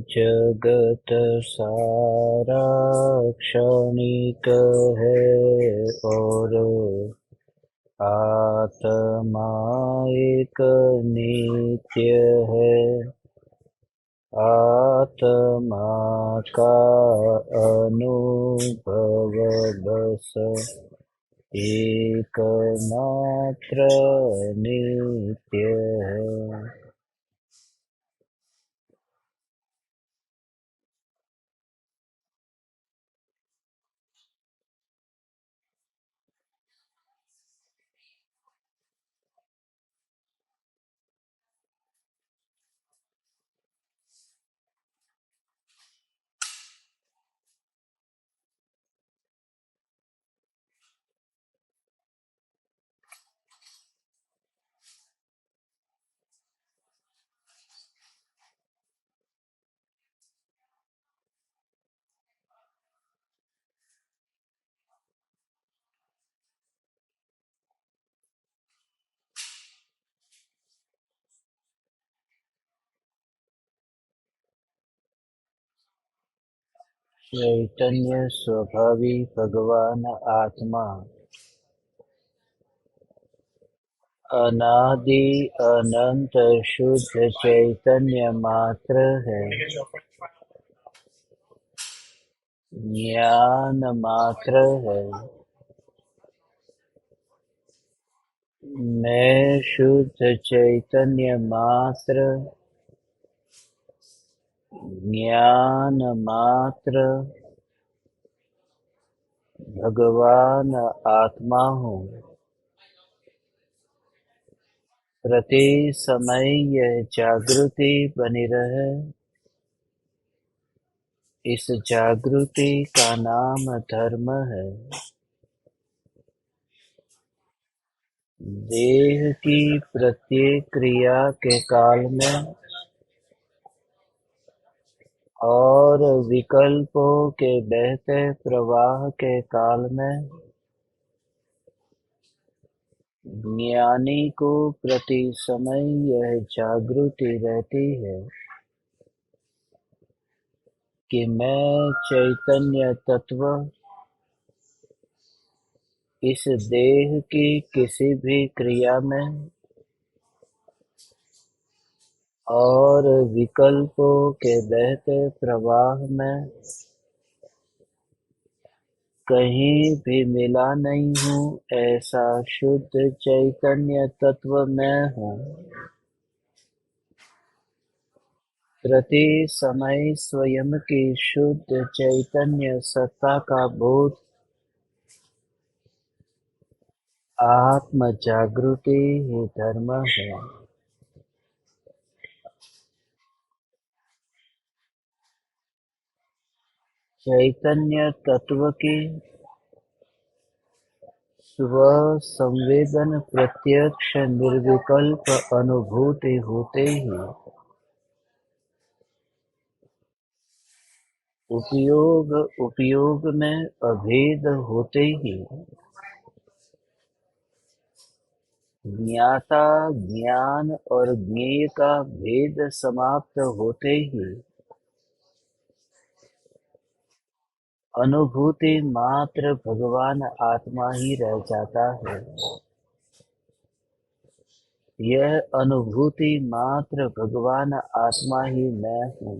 जगत सारा क्षणिक है और आत्मा एक नित्य है। आत्मा का अनुभव बस एकमात्र नित्य है। चैतन्य स्वभावी भगवान आत्मा अनादि अनंत शुद्ध चैतन्य मात्र है। ज्ञान मात्र है। मैं शुद्ध चैतन्य मात्र, ज्ञान मात्र, भगवान आत्मा हूँ। प्रति समय यह जागृति बनी रहे। इस जागृति का नाम धर्म है। देह की प्रत्येक क्रिया के काल में और विकल्पों के बहते प्रवाह के काल में ज्ञानी को प्रति समय यह जागृति रहती है कि मैं चैतन्य तत्व इस देह की किसी भी क्रिया में और विकल्पों के बहते प्रवाह में कहीं भी मिला नहीं हूँ। ऐसा शुद्ध चैतन्य तत्व मैं हूँ। प्रति समय स्वयं की शुद्ध चैतन्य सत्ता का बोध आत्म जागृति ही धर्म है। चैतन्य तत्व की स्व संवेदन प्रत्यक्ष निर्विकल्प अनुभूति होते ही उपयोग में अभेद होते ही ज्ञाता ज्ञान और ज्ञेय का भेद समाप्त होते ही अनुभूति मात्र भगवान आत्मा ही रह जाता है। यह अनुभूति मात्र भगवान आत्मा ही मैं हूँ।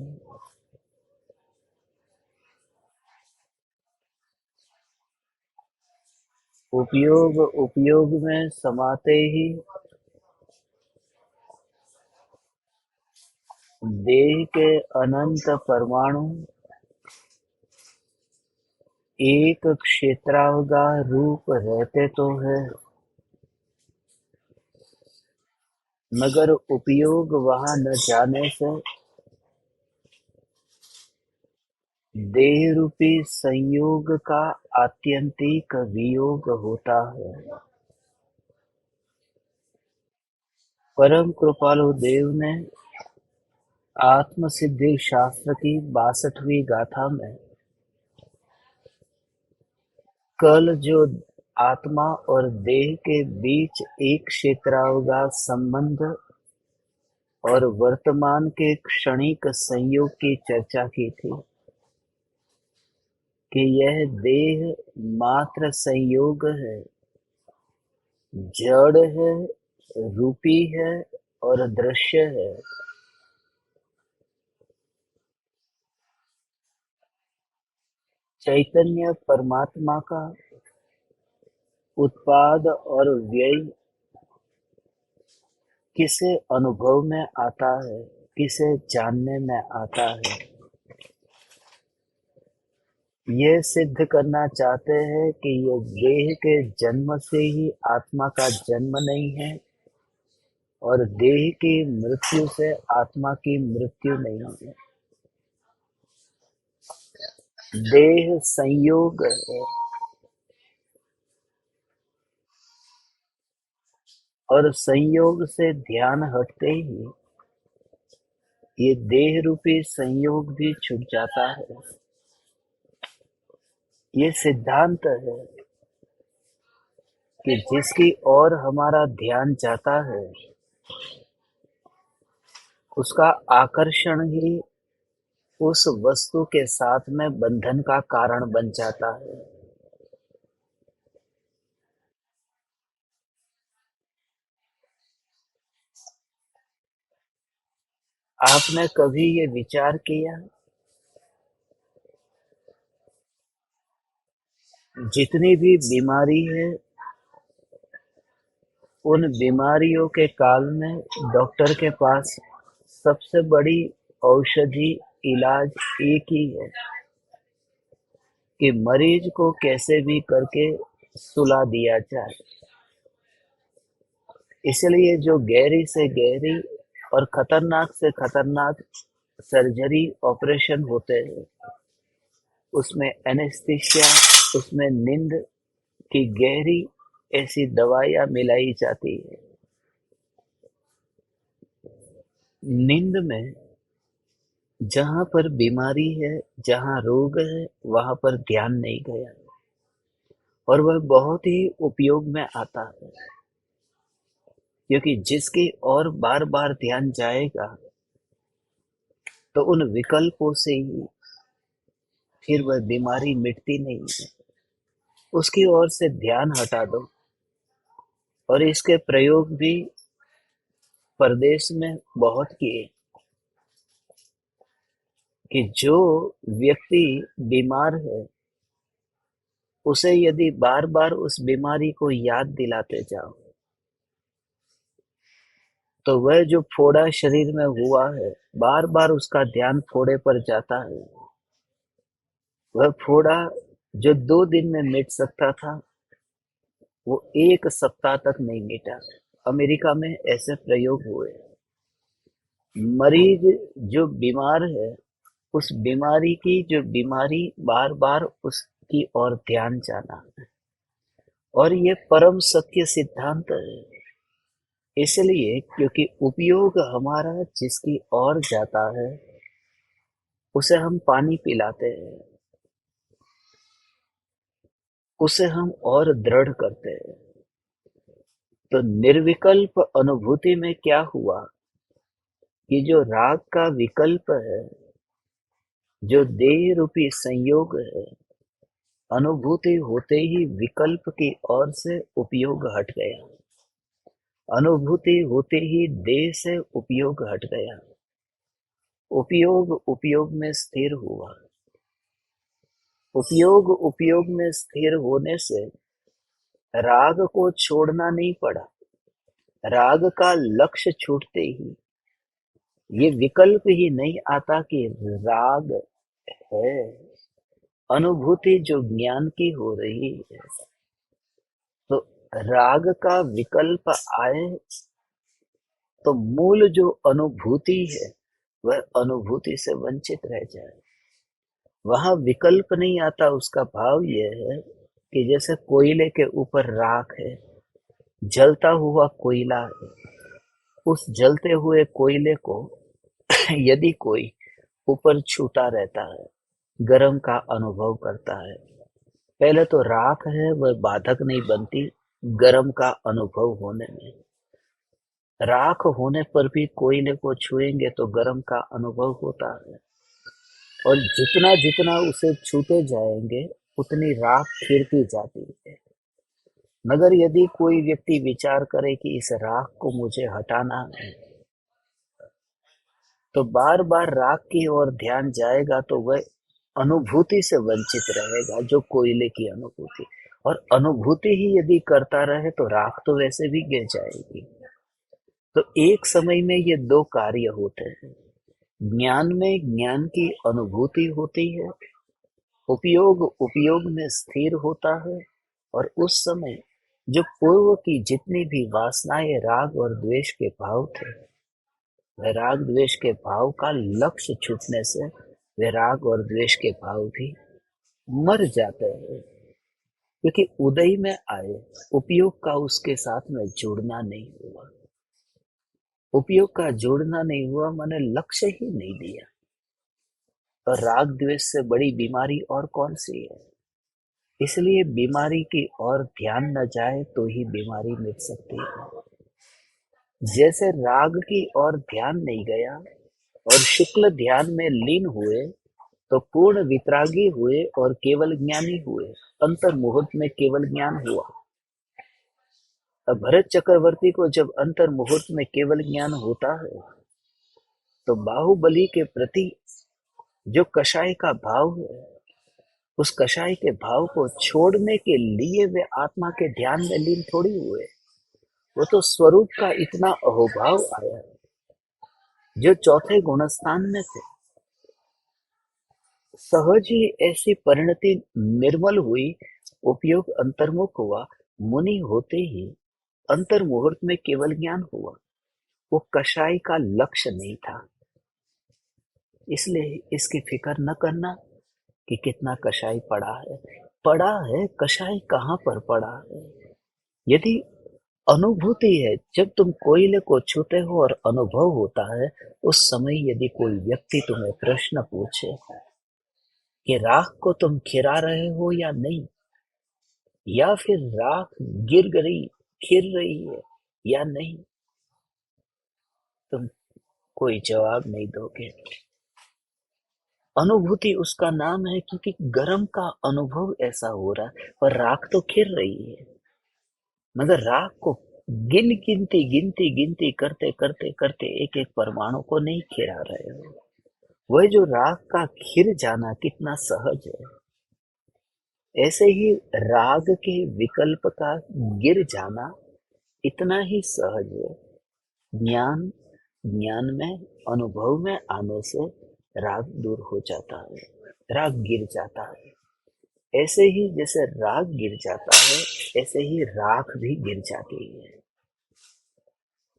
उपयोग में समाते ही देह के अनंत परमाणु एक क्षेत्रावगाह रूप रहते तो है, मगर उपयोग वहां न जाने से देह रूपी संयोग का आत्यंतिक वियोग होता है। परम कृपालु देव ने आत्म सिद्धि शास्त्र की 62वीं गाथा में कल जो आत्मा और देह के बीच एक क्षेत्रावगाह संबंध और वर्तमान के क्षणिक संयोग की चर्चा की थी कि यह देह मात्र संयोग है, जड़ है, रूपी है और दृश्य है। चैतन्य परमात्मा का उत्पाद और व्यय किसे अनुभव में आता है, किसे जानने में आता है, ये सिद्ध करना चाहते हैं कि ये देह के जन्म से ही आत्मा का जन्म नहीं है और देह की मृत्यु से आत्मा की मृत्यु नहीं है। देह संयोग है और संयोग से ध्यान हटते ही ये देह रूपी संयोग भी छूट जाता है। ये सिद्धांत है कि जिसकी ओर हमारा ध्यान जाता है उसका आकर्षण ही उस वस्तु के साथ में बंधन का कारण बन जाता है। आपने कभी ये विचार किया, जितनी भी बीमारी है उन बीमारियों के काल में डॉक्टर के पास सबसे बड़ी औषधि इलाज एक ही है कि मरीज को कैसे भी करके सुला दिया जाए। इसलिए जो गहरी से गहरी और खतरनाक से खतरनाक सर्जरी ऑपरेशन होते हैं उसमें एनेस्थीसिया, उसमें नींद की गहरी ऐसी दवाइयाँ मिलाई जाती है। नींद में जहाँ पर बीमारी है, जहाँ रोग है, वहाँ पर ध्यान नहीं गया और वह बहुत ही उपयोग में आता है, क्योंकि जिसकी ओर बार बार ध्यान जाएगा तो उन विकल्पों से ही फिर वह बीमारी मिटती नहीं है। उसकी ओर से ध्यान हटा दो। और इसके प्रयोग भी परदेश में बहुत किए कि जो व्यक्ति बीमार है उसे यदि बार बार उस बीमारी को याद दिलाते जाओ तो वह जो फोड़ा शरीर में हुआ है बार बार उसका ध्यान फोड़े पर जाता है। वह फोड़ा जो 2 दिन में मिट सकता था वो 1 सप्ताह तक नहीं मिटा। अमेरिका में ऐसे प्रयोग हुए। मरीज जो बीमार है उस बीमारी की जो बीमारी बार बार उसकी ओर ध्यान जाना है और ये परम सत्य सिद्धांत है। इसलिए क्योंकि उपयोग हमारा जिसकी ओर जाता है उसे हम पानी पिलाते हैं, उसे हम और दृढ़ करते हैं। तो निर्विकल्प अनुभूति में क्या हुआ कि जो राग का विकल्प है, जो देह रूपी संयोग है, अनुभूति होते ही विकल्प की ओर से उपयोग हट गया। अनुभूति होते ही देह से उपयोग हट गया। उपयोग उपयोग में स्थिर हुआ। उपयोग उपयोग में स्थिर होने से राग को छोड़ना नहीं पड़ा। राग का लक्ष्य छूटते ही ये विकल्प ही नहीं आता कि राग है। अनुभूति जो ज्ञान की हो रही है तो राग का विकल्प आए तो मूल जो अनुभूति है वह अनुभूति से वंचित रह जाए। वहां विकल्प नहीं आता। उसका भाव यह है कि जैसे कोयले के ऊपर राख है, जलता हुआ कोयला है। उस जलते हुए कोयले को यदि कोई ऊपर छूता रहता है, गर्म का अनुभव करता है, पहले तो राख है वह बाधक नहीं बनती गर्म का अनुभव होने में। राख होने पर भी कोयले को छुएंगे तो गर्म का अनुभव होता है, और जितना जितना उसे छूते जाएंगे उतनी राख खिरती जाती है। मगर यदि कोई व्यक्ति विचार करे कि इस राख को मुझे हटाना है, तो बार बार राख की ओर ध्यान जाएगा तो वह अनुभूति से वंचित रहेगा, जो कोयले की अनुभूति। और अनुभूति ही यदि करता रहे तो राख तो वैसे भी गिर जाएगी। तो एक समय में ये दो कार्य होते हैं। ज्ञान में ज्ञान की अनुभूति होती है, उपयोग उपयोग में स्थिर होता है, और उस समय जो पूर्व की जितनी भी वासनाएं राग और द्वेष के भाव थे, वह राग द्वेष के भाव का लक्ष्य छूटने से वे राग और द्वेष के भाव भी मर जाते हैं, क्योंकि उदय में आए उपयोग का उसके साथ में जुड़ना नहीं हुआ। उपयोग का जुड़ना नहीं हुआ माने लक्ष्य ही नहीं दिया। और राग द्वेष से बड़ी बीमारी और कौन सी है? इसलिए बीमारी की ओर ध्यान न जाए तो ही बीमारी मिट सकती है। जैसे राग की ओर ध्यान नहीं गया और शुक्ल ध्यान में लीन हुए तो पूर्ण वितरागी हुए और केवल ज्ञानी हुए। अंतर मुहूर्त में केवल ज्ञान हुआ। अब भरत चक्रवर्ती को जब अंतर मुहूर्त में केवल ज्ञान होता है, तो बाहुबली के प्रति जो कषाय का भाव है, उस कषाय के भाव को छोड़ने के लिए वे आत्मा के ध्यान में लीन थोड़ी हुए। वो तो स्वरूप का इतना अहोभाव आया जो चौथे गुणस्थान में थे। सहज ही ऐसी परिणति निर्मल हुई, उपयोग अंतर्मुख हुआ। मुनि होते ही अंतर मुहूर्त में केवल ज्ञान हुआ। वो कषाय का लक्ष्य नहीं था। इसलिए इसकी फिक्र न करना कि कितना कषाय पड़ा है कषाय कहाँ पर पड़ा है। यदि अनुभूति है, जब तुम कोयले को छूते हो और अनुभव होता है, उस समय यदि कोई व्यक्ति तुम्हें प्रश्न पूछे कि राख को तुम खिरा रहे हो या नहीं, या फिर राख गिर गई खिर रही है या नहीं, तुम कोई जवाब नहीं दोगे। अनुभूति उसका नाम है, क्योंकि गर्म का अनुभव ऐसा हो रहा है, पर राख तो खिर रही है। मगर राख को गिनती करते करते करते एक एक परमाणु को नहीं खिरा रहे हो। वह जो राख का खिर जाना कितना सहज है, ऐसे ही राग के विकल्प का गिर जाना इतना ही सहज है। ज्ञान ज्ञान में अनुभव में आने से राग दूर हो जाता है, राग गिर जाता है। ऐसे ही जैसे राग गिर जाता है, ऐसे ही राख भी गिर जाती है।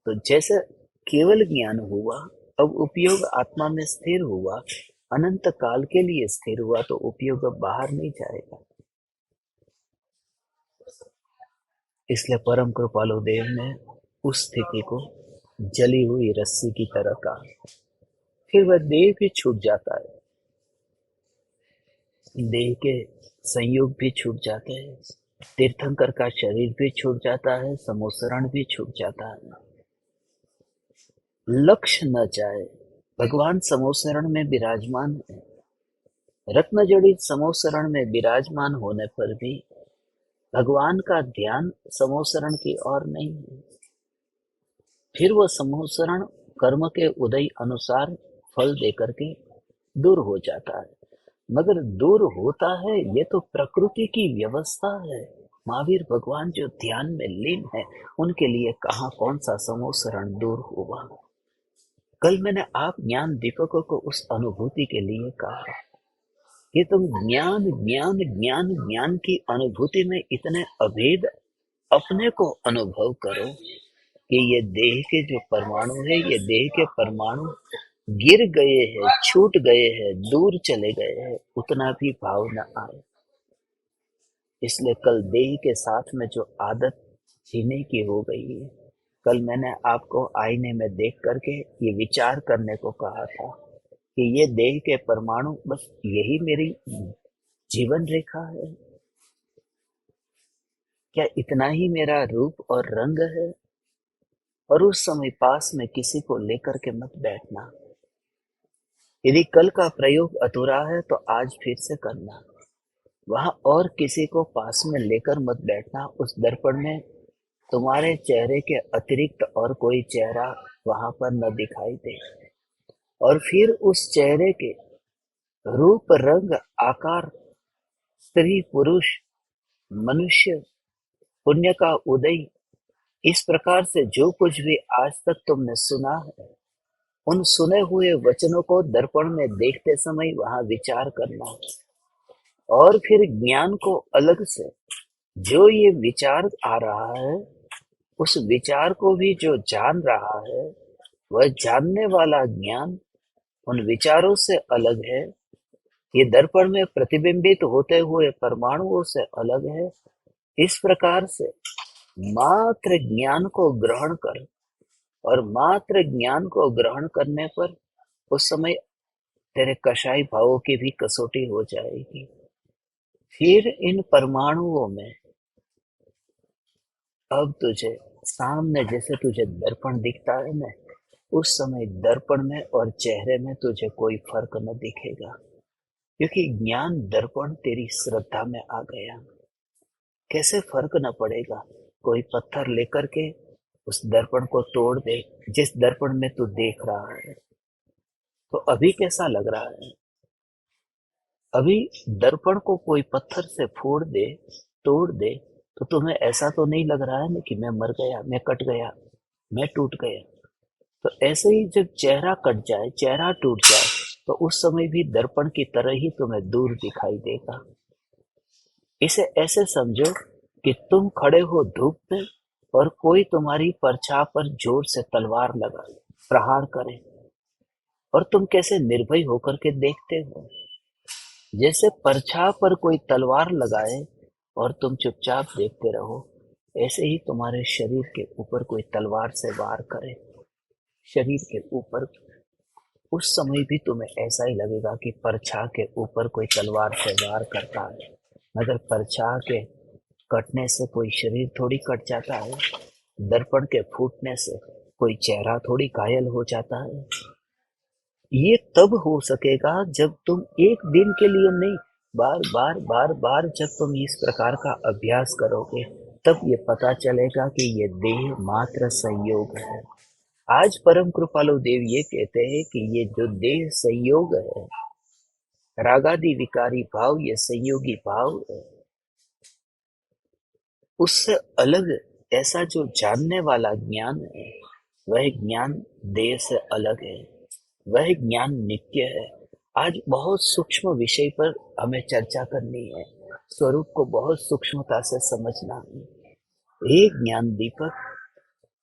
तो जैसे केवल ज्ञान हुआ, अब उपयोग आत्मा में स्थिर हुआ, अनंत काल के लिए स्थिर हुआ, तो उपयोग अब बाहर नहीं जाएगा। इसलिए परम कृपालु देव ने उस स्थिति को जली हुई रस्सी की तरह कहा। फिर वह देह भी छूट जाता है, देह के संयोग भी छूट जाते हैं, तीर्थंकर का शरीर भी छूट जाता है, समोसरण भी छूट जाता है। लक्ष्य न जाए, भगवान समोसरण में विराजमान है। रत्न जड़ित समोसरण में विराजमान होने पर भी भगवान का ध्यान समोसरण की ओर नहीं है। फिर वह समोसरण कर्म के उदय अनुसार फल देकर के दूर हो जाता है। मगर दूर होता है, ये तो प्रकृति की व्यवस्था है। महावीर भगवान जो ध्यान में लीन है, उनके लिए कहाँ कौन सा समोसरण दूर हुआ। कल मैंने आप ज्ञान दीपकों को उस अनुभूति के लिए कहा कि तुम ज्ञान ज्ञान ज्ञान ज्ञान की अनुभूति में इतने अभेद अपने को अनुभव करो कि ये देह के जो परमाणु है, ये देह के परमाणु गिर गए हैं, छूट गए हैं, दूर चले गए हैं, उतना भी भाव न आए। इसलिए कल देह के साथ में जो आदत जीने की हो गई है, कल मैंने आपको आईने में देख करके ये विचार करने को कहा था कि ये देह के परमाणु बस यही मेरी जीवन रेखा है, क्या इतना ही मेरा रूप और रंग है? और उस समय पास में किसी को लेकर के मत बैठना। यदि कल का प्रयोग अधूरा है तो आज फिर से करना। वहां और किसी को पास में लेकर मत बैठना। उस दर्पण में तुम्हारे चेहरे के अतिरिक्त और कोई चेहरा वहां पर न दिखाई दे, और फिर उस चेहरे के रूप, रंग, आकार, स्त्री, पुरुष, मनुष्य, पुण्य का उदय, इस प्रकार से जो कुछ भी आज तक तुमने सुना है, उन सुने हुए वचनों को दर्पण में देखते समय वहां विचार करना। और फिर ज्ञान को अलग से, जो ये विचार आ रहा है, उस विचार को भी जो जान रहा है, वह जानने वाला ज्ञान उन विचारों से अलग है। ये दर्पण में प्रतिबिंबित होते हुए परमाणुओं से अलग है। इस प्रकार से मात्र ज्ञान को ग्रहण कर, और मात्र ज्ञान को ग्रहण करने पर उस समय तेरे कषाय भावों की भी कसौटी हो जाएगी। फिर इन परमाणुओं में अब तुझे सामने जैसे तुझे दर्पण दिखता है ना, उस समय दर्पण में और चेहरे में तुझे कोई फर्क न दिखेगा, क्योंकि ज्ञान दर्पण तेरी श्रद्धा में आ गया। कैसे फर्क न पड़ेगा? कोई पत्थर लेकर के उस दर्पण को तोड़ दे, जिस दर्पण में तू देख रहा है, तो अभी कैसा लग रहा है? अभी दर्पण को कोई पत्थर से फोड़ दे, तोड़ दे, तो तुम्हें ऐसा तो नहीं लग रहा है ना कि मैं मर गया, मैं कट गया, मैं टूट गया। तो ऐसे ही जब चेहरा कट जाए, चेहरा टूट जाए, तो उस समय भी दर्पण की तरह ही तुम्हें दूर दिखाई देगा। इसे ऐसे समझो कि तुम खड़े हो धूप में, और कोई तुम्हारी परछाई पर जोर से तलवार लगाए, प्रहार करे, और तुम कैसे निर्भय होकर के देखते हो। जैसे परछाई पर कोई तलवार लगाए और तुम चुपचाप देखते रहो, ऐसे ही तुम्हारे शरीर के ऊपर कोई तलवार से वार करे, शरीर के ऊपर, उस समय भी तुम्हें ऐसा ही लगेगा कि परछाई के ऊपर कोई तलवार से वार करता है। मगर परछाई के कटने से कोई शरीर थोड़ी कट जाता है, दर्पण के फूटने से कोई चेहरा थोड़ी घायल हो जाता है। ये तब हो सकेगा जब तुम एक दिन के लिए नहीं, बार बार बार बार जब तुम इस प्रकार का अभ्यास करोगे, तब ये पता चलेगा कि ये देह मात्र संयोग है। आज परम कृपालु देव ये कहते हैं कि ये जो देह संयोग है, रागादि विकारी भाव, ये संयोगी भाव है, उससे अलग ऐसा जो जानने वाला ज्ञान है, वह ज्ञान देह से अलग है, वह ज्ञान नित्य है। आज बहुत सूक्ष्म विषय पर हमें चर्चा करनी है, स्वरूप को बहुत सूक्ष्मता से समझना है। एक ज्ञान दीपक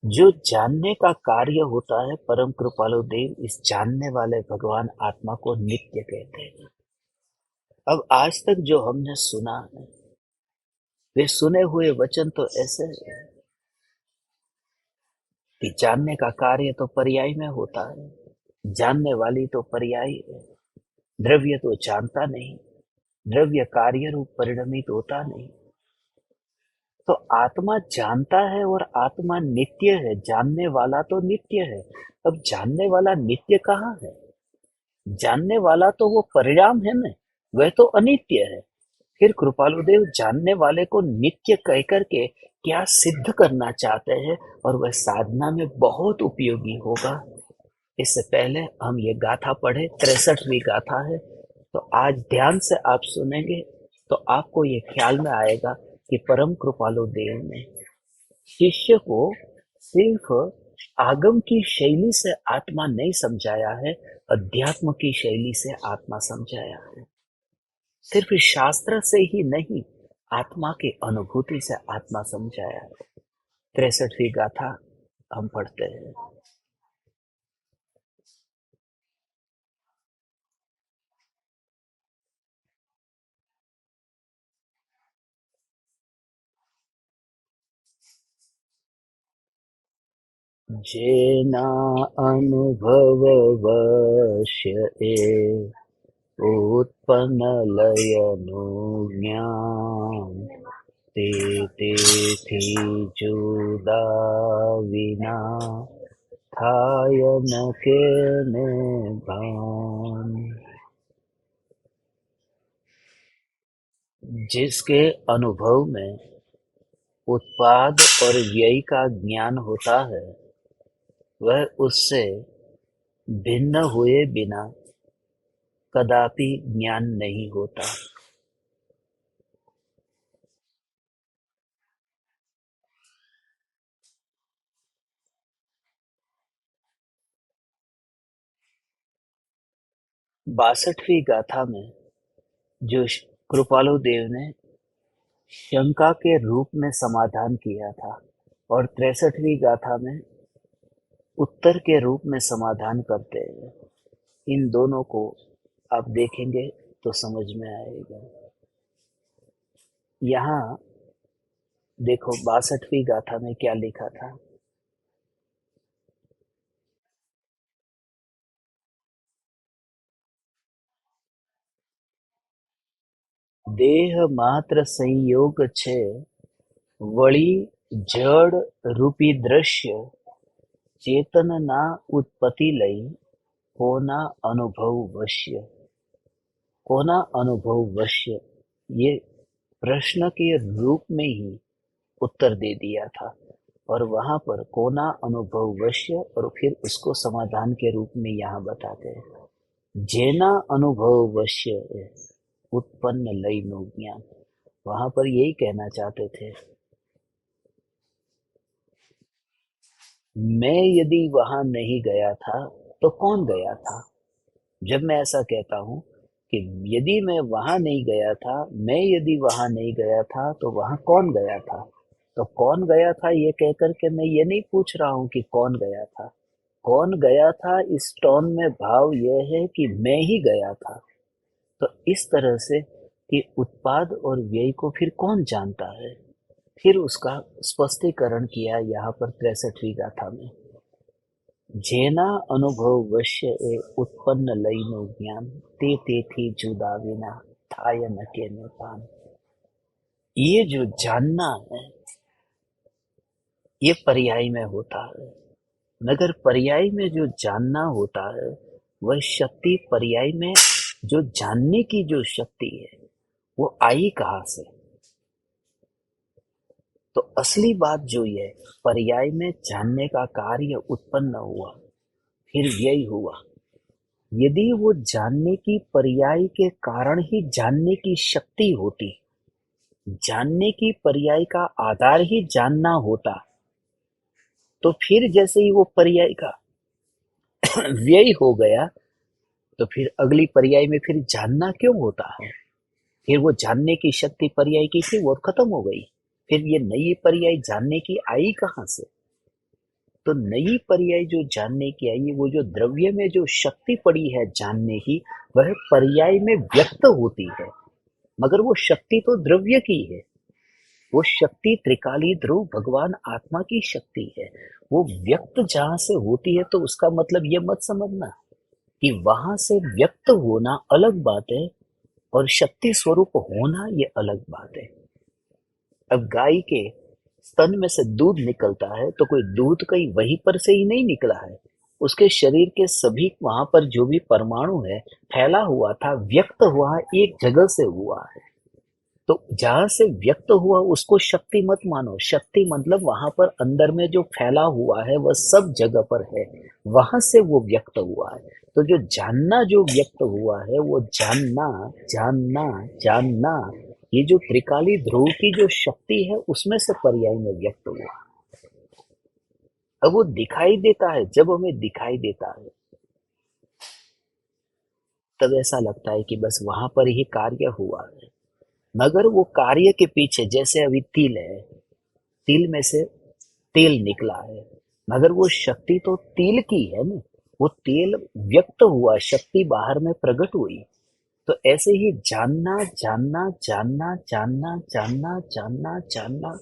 जो जानने का कार्य होता है, परम कृपालु देव इस जानने वाले भगवान आत्मा को नित्य कहते हैं। अब आज तक जो हमने सुना है, वे सुने हुए वचन तो ऐसे हैं कि जानने का कार्य तो पर्याय में होता है, जानने वाली तो पर्याय है। द्रव्य तो जानता नहीं, द्रव्य कार्य रूप परिणमित होता नहीं। तो आत्मा जानता है और आत्मा नित्य है, जानने वाला तो नित्य है। अब जानने वाला नित्य कहाँ है? जानने वाला तो वो परिणाम है ना, वह तो अनित्य है। फिर कृपालुदेव जानने वाले को नित्य कह करके क्या सिद्ध करना चाहते हैं, और वह साधना में बहुत उपयोगी होगा। इससे पहले हम ये गाथा पढ़े, 63वीं गाथा है, तो आज ध्यान से आप सुनेंगे तो आपको ये ख्याल में आएगा कि परम कृपालु देव ने शिष्य को सिर्फ आगम की शैली से आत्मा नहीं समझाया है, अध्यात्म की शैली से आत्मा समझाया है। सिर्फ शास्त्र से ही नहीं, आत्मा की अनुभूति से आत्मा समझाया है। 63वीं गाथा हम पढ़ते हैं। जेना अनुभववश्य उत्पन्न लयनु ज्ञान, ते ते थी जुदा विना थाय न के में भान। जिसके अनुभव में उत्पाद और व्यय का ज्ञान होता है, वह उससे भिन्न हुए बिना कदापि ज्ञान नहीं होता। बासठवीं गाथा में जो कृपालु देव ने शंका के रूप में समाधान किया था, और 63वीं गाथा में उत्तर के रूप में समाधान करते हैं, इन दोनों को आप देखेंगे तो समझ में आएगा। यहाँ देखो 62वीं गाथा में क्या लिखा था। देह मात्र संयोग छे, वળી जड़ रूपी दृश्य, चेतन ना उत्पत्ति लई, कोना अनुभव वश्य। कोना अनुभव वश्य, ये प्रश्न के रूप में ही उत्तर दे दिया था, और वहां पर कोना अनुभव वश्य, और फिर उसको समाधान के रूप में यहाँ बताते हैं, जेना अनुभव वश्य उत्पन्न लई नो ज्ञान। वहां पर यही कहना चाहते थे, मैं यदि वहां नहीं गया था तो कौन गया था। जब मैं ऐसा कहता हूं कि यदि मैं वहां नहीं गया था, मैं यदि वहां नहीं गया था तो वहां कौन गया था। तो कौन गया था ये कहकर के मैं ये नहीं पूछ रहा हूं कि कौन गया था। कौन गया था इस टोन में भाव यह है कि मैं ही गया था। तो इस तरह से कि उत्पाद और व्यय को फिर कौन जानता है, फिर उसका स्पष्टीकरण किया यहाँ पर 63वीं गाथा में। जेना अनुभव वश्य ए उत्पन्न लईनो ज्ञान, ते थी जुदा विना थाय न के न पान। ये जो जानना है, ये पर्याय में होता है, मगर पर्याय में जो जानना होता है, वह शक्ति पर्याय में जो जानने की जो शक्ति है, वो आई कहाँ से। तो असली बात जो ये पर्याय में जानने का कार्य उत्पन्न हुआ, फिर व्यय हुआ। यदि वो जानने की पर्याय के कारण ही जानने की शक्ति होती, जानने की पर्याय का आधार ही जानना होता, तो फिर जैसे ही वो पर्याय का व्यय हो गया, तो फिर अगली पर्याय में फिर जानना क्यों होता है। फिर वो जानने की शक्ति पर्याय की थी, वो खत्म हो गई। फिर ये नई पर्याय जानने की आई कहाँ से। तो नई पर्याय जो जानने की आई, वो जो द्रव्य में जो शक्ति पड़ी है जानने की, वह पर्याय में व्यक्त होती है, मगर वो शक्ति तो द्रव्य की है। वो शक्ति त्रिकाली ध्रुव भगवान आत्मा की शक्ति है। वो व्यक्त जहां से होती है, तो उसका मतलब ये मत समझना कि वहां से व्यक्त होना अलग बात है और शक्ति स्वरूप होना ये अलग बात है। अब गाय के स्तन में से दूध निकलता है, तो कोई दूध कहीं वहीं पर से ही नहीं निकला है। उसके शरीर के सभी वहां पर जो भी परमाणु है फैला हुआ था, व्यक्त हुआ एक जगह से हुआ है। तो जहां से व्यक्त हुआ उसको शक्ति मत मानो। शक्ति मतलब वहां पर अंदर में जो फैला हुआ है वह सब जगह पर है, वहां से वो व्यक्त हुआ है। तो जो जानना जो व्यक्त हुआ है, वो जानना जानना जानना, ये जो त्रिकाली ध्रुव की जो शक्ति है उसमें से पर्याय में व्यक्त हुआ। अब वो दिखाई देता है, जब हमें दिखाई देता है तब ऐसा लगता है कि बस वहां पर ही कार्य हुआ है, मगर वो कार्य के पीछे, जैसे अभी तिल है, तिल में से तेल निकला है, मगर वो शक्ति तो तिल की है ना। वो तेल व्यक्त हुआ, शक्ति बाहर में प्रकट हुई। तो ऐसे ही जानना जानना जानना जानना जानना जानना जानना,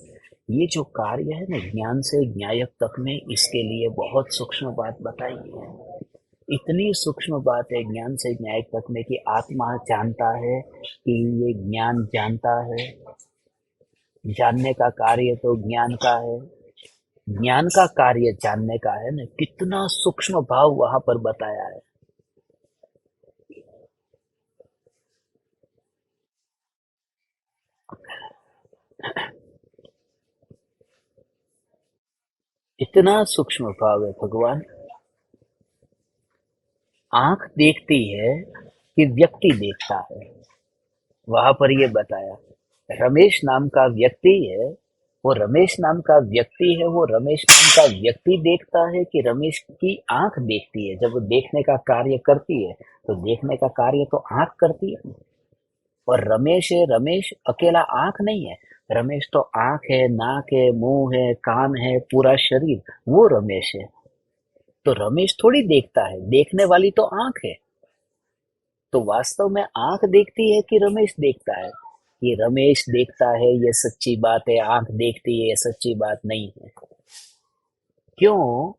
ये जो कार्य है ना, ज्ञान से न्यायक तक में, इसके लिए बहुत सूक्ष्म बात बताई है। इतनी सूक्ष्म बात है ज्ञान से न्यायिक तक में कि आत्मा जानता है कि ये ज्ञान जानता है। जानने का कार्य तो ज्ञान का है, ज्ञान का कार्य जानने का है ना। कितना सूक्ष्म भाव वहां पर बताया है। इतना सूक्ष्म भाव है भगवान। आंख देखती है कि व्यक्ति देखता है, वहां पर ये बताया। रमेश नाम का व्यक्ति है, वो रमेश नाम का व्यक्ति है, वो रमेश नाम का व्यक्ति देखता है कि रमेश की आंख देखती है। जब वो देखने का कार्य करती है तो देखने का कार्य तो आंख करती है। और रमेश है, रमेश अकेला आंख नहीं है। रमेश तो आंख है, नाक है, मुंह है, कान है, पूरा शरीर, वो रमेश है। तो रमेश थोड़ी देखता है, देखने वाली तो आंख है। तो वास्तव में आंख देखती है कि रमेश देखता है? ये रमेश देखता है ये सच्ची बात है, आंख देखती है ये सच्ची बात नहीं है। क्यों?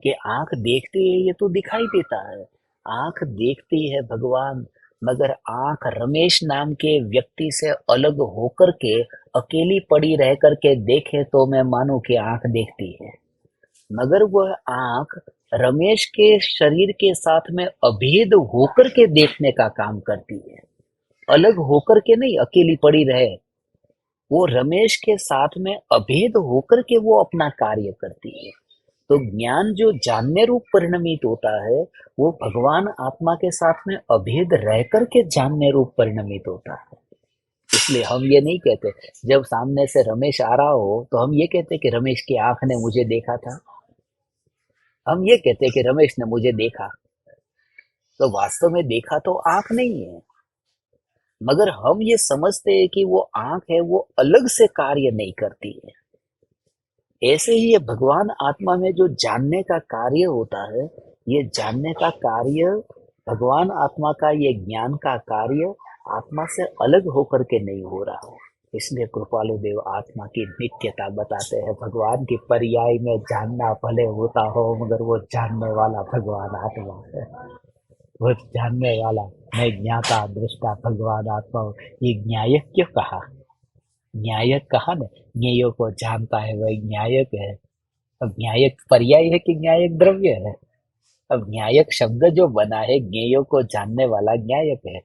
कि आंख देखती है ये तो दिखाई देता है, आंख देखती है भगवान। मगर आंख रमेश नाम के व्यक्ति से अलग होकर के अकेली पड़ी रह करके देखे तो मैं मानूं कि आंख देखती है। मगर वह आंख रमेश के शरीर के साथ में अभेद होकर के देखने का काम करती है, अलग होकर के नहीं, अकेली पड़ी रहे। वो रमेश के साथ में अभेद होकर के वो अपना कार्य करती है। तो ज्ञान जो जानने रूप परिणमित होता है, वो भगवान आत्मा के साथ में अभेद रह करके जानने रूप परिणमित होता है। इसलिए हम ये नहीं कहते, जब सामने से रमेश आ रहा हो तो हम ये कहते कि रमेश की आंख ने मुझे देखा था। हम ये कहते कि रमेश ने मुझे देखा। तो वास्तव में देखा तो आंख नहीं है, मगर हम ये समझते हैं कि वो आंख है, वो अलग से कार्य नहीं करती है। ऐसे ही ये भगवान आत्मा में जो जानने का कार्य होता है, ये जानने का कार्य, भगवान आत्मा का ये ज्ञान का कार्य आत्मा से अलग होकर के नहीं हो रहा है। इसलिए कृपालु देव आत्मा की नित्यता बताते हैं। भगवान की पर्याय में जानना भले होता हो, मगर वो जानने वाला भगवान आत्मा है। वो जानने वाला, मैं ज्ञाता दृष्टा भगवान आत्मा हूँ। ये न्यायक क्यों कहा? न्यायक कहा ना, ज्ञेयों को जानता है वही न्यायक है। अब न्यायक पर्याय है कि न्यायक द्रव्य है? अब न्यायक शब्द जो बना है, ज्ञेयों को जानने वाला न्यायक है।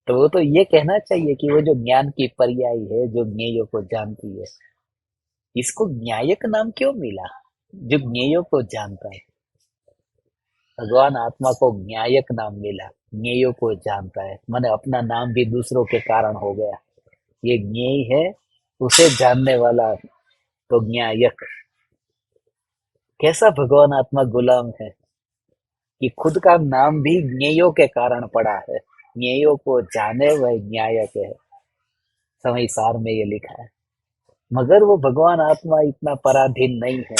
तो वो तो ये कहना चाहिए कि वो जो ज्ञान की पर्याय है, जो ज्ञेयों को जानती है, इसको न्यायक नाम क्यों मिला? जो ज्ञेयों को जानता है। भगवान आत्मा को न्यायक नाम मिला, ज्ञेयों को जानता है, माने अपना नाम भी दूसरों के कारण हो गया। ये ज्ञेय है, उसे जानने वाला तो न्यायक। कैसा भगवान आत्मा गुलाम है कि खुद का नाम भी ज्ञेयों के कारण पड़ा है। ज्ञेयों को जाने वह न्यायक है, समय सार में ये लिखा है। मगर वो भगवान आत्मा इतना पराधीन नहीं है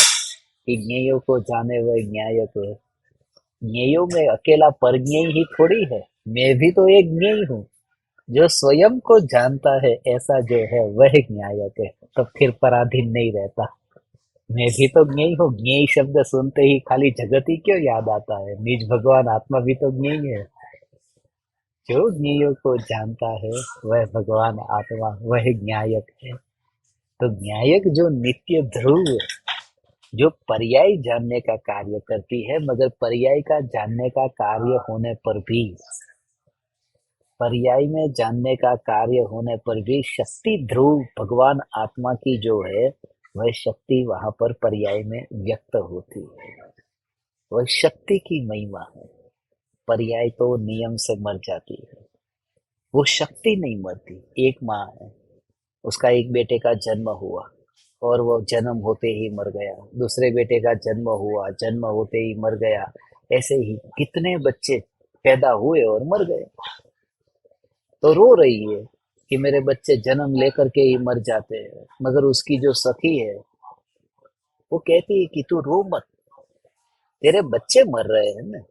कि ज्ञेयों को जाने वह न्यायक है। ज्ञेयों में अकेला परज्ञेय ही थोड़ी है, मैं भी तो एक ज्ञेय हूँ। जो स्वयं को जानता है ऐसा जो है वह न्यायक है, तो फिर पराधीन नहीं रहता। मैं भी तो ज्ञेय हूँ। ज्ञेय शब्द सुनते ही खाली जगत ही क्यों याद आता है? निज भगवान आत्मा भी तो ज्ञेय है। जो ज्ञेयों को जानता है वह भगवान आत्मा, वह न्यायक है। तो न्यायक जो नित्य ध्रुव, जो पर्याय जानने का कार्य करती है, मगर पर्याय का जानने का कार्य होने पर भी, पर्याय में जानने का कार्य होने पर भी शक्ति ध्रुव भगवान आत्मा की जो है, वह शक्ति वहां पर पर्याय में व्यक्त होती है। वह शक्ति की महिमा है। पर्याय तो नियम से मर जाती है, वो शक्ति नहीं मरती। एक माँ है, उसका एक बेटे का जन्म हुआ और वो जन्म होते ही मर गया। दूसरे बेटे का जन्म हुआ, जन्म होते ही मर गया। ऐसे ही कितने बच्चे पैदा हुए और मर गए। तो रो रही है कि मेरे बच्चे जन्म लेकर के ही मर जाते हैं। मगर उसकी जो सखी है, वो कहती है कि तू रो मत, तेरे बच्चे मर रहे हैं ना।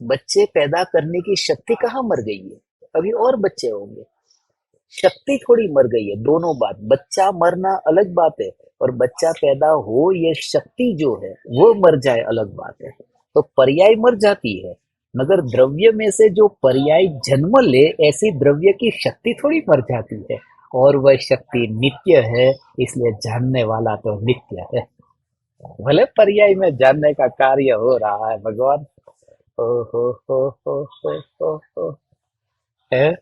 बच्चे पैदा करने की शक्ति कहाँ मर गई है? अभी और बच्चे होंगे। शक्ति थोड़ी मर गई है। दोनों बात, बच्चा मरना अलग बात है, और बच्चा पैदा हो, ये शक्ति जो है वो मर जाए अलग बात है। तो पर्याय मर जाती है, मगर द्रव्य में से जो पर्याय जन्म ले, ऐसी द्रव्य की शक्ति थोड़ी मर जाती है। और वह शक्ति नित्य है, इसलिए जानने वाला तो नित्य है। भले पर्याय में जानने का कार्य हो रहा है भगवान। हो हो है।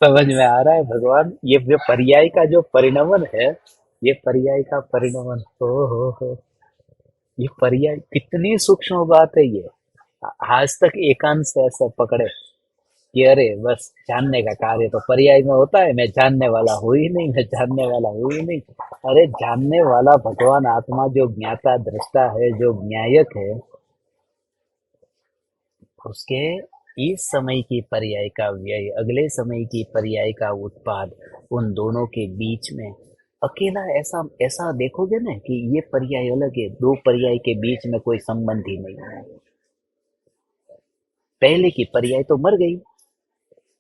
समझ में आ रहा है भगवान, ये जो पर्याय का जो परिणमन है, ये पर्याय का परिणमन हो। ये पर्याय कितनी सूक्ष्म बात है ये। आज तक एकांत से ऐसे पकड़े कि अरे बस जानने का कार्य तो पर्याय में होता है, मैं जानने वाला हूँ ही नहीं, मैं जानने वाला हूँ ही नहीं। अरे जानने वाला भगवान आत्मा जो ज्ञाता दृष्टा है, जो न्यायक है, उसके इस समय की पर्याय का व्यय, अगले समय की पर्याय का उत्पाद, उन दोनों के बीच में अकेला ऐसा ऐसा देखोगे ना कि ये पर्याय अलग है, दो पर्याय के बीच में कोई संबंध ही नहीं है। पहले की पर्याय तो मर गई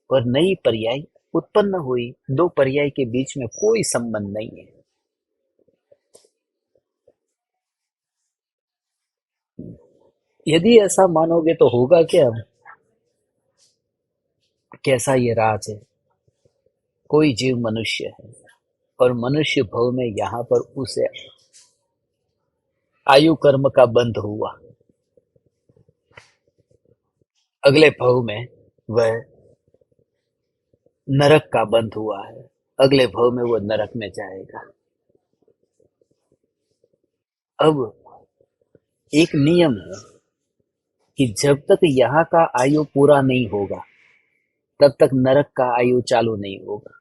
और नई पर्याय उत्पन्न हुई, दो पर्याय के बीच में कोई संबंध नहीं है। यदि ऐसा मानोगे तो होगा क्या? कैसा ये राज है, कोई जीव मनुष्य है और मनुष्य भव में यहाँ पर उसे आयु कर्म का बंध हुआ, अगले भव में वह नरक का बंध हुआ है, अगले भव में वो नरक में जाएगा। अब एक नियम है कि जब तक यहाँ का आयु पूरा नहीं होगा तब तक नरक का आयु चालू नहीं होगा,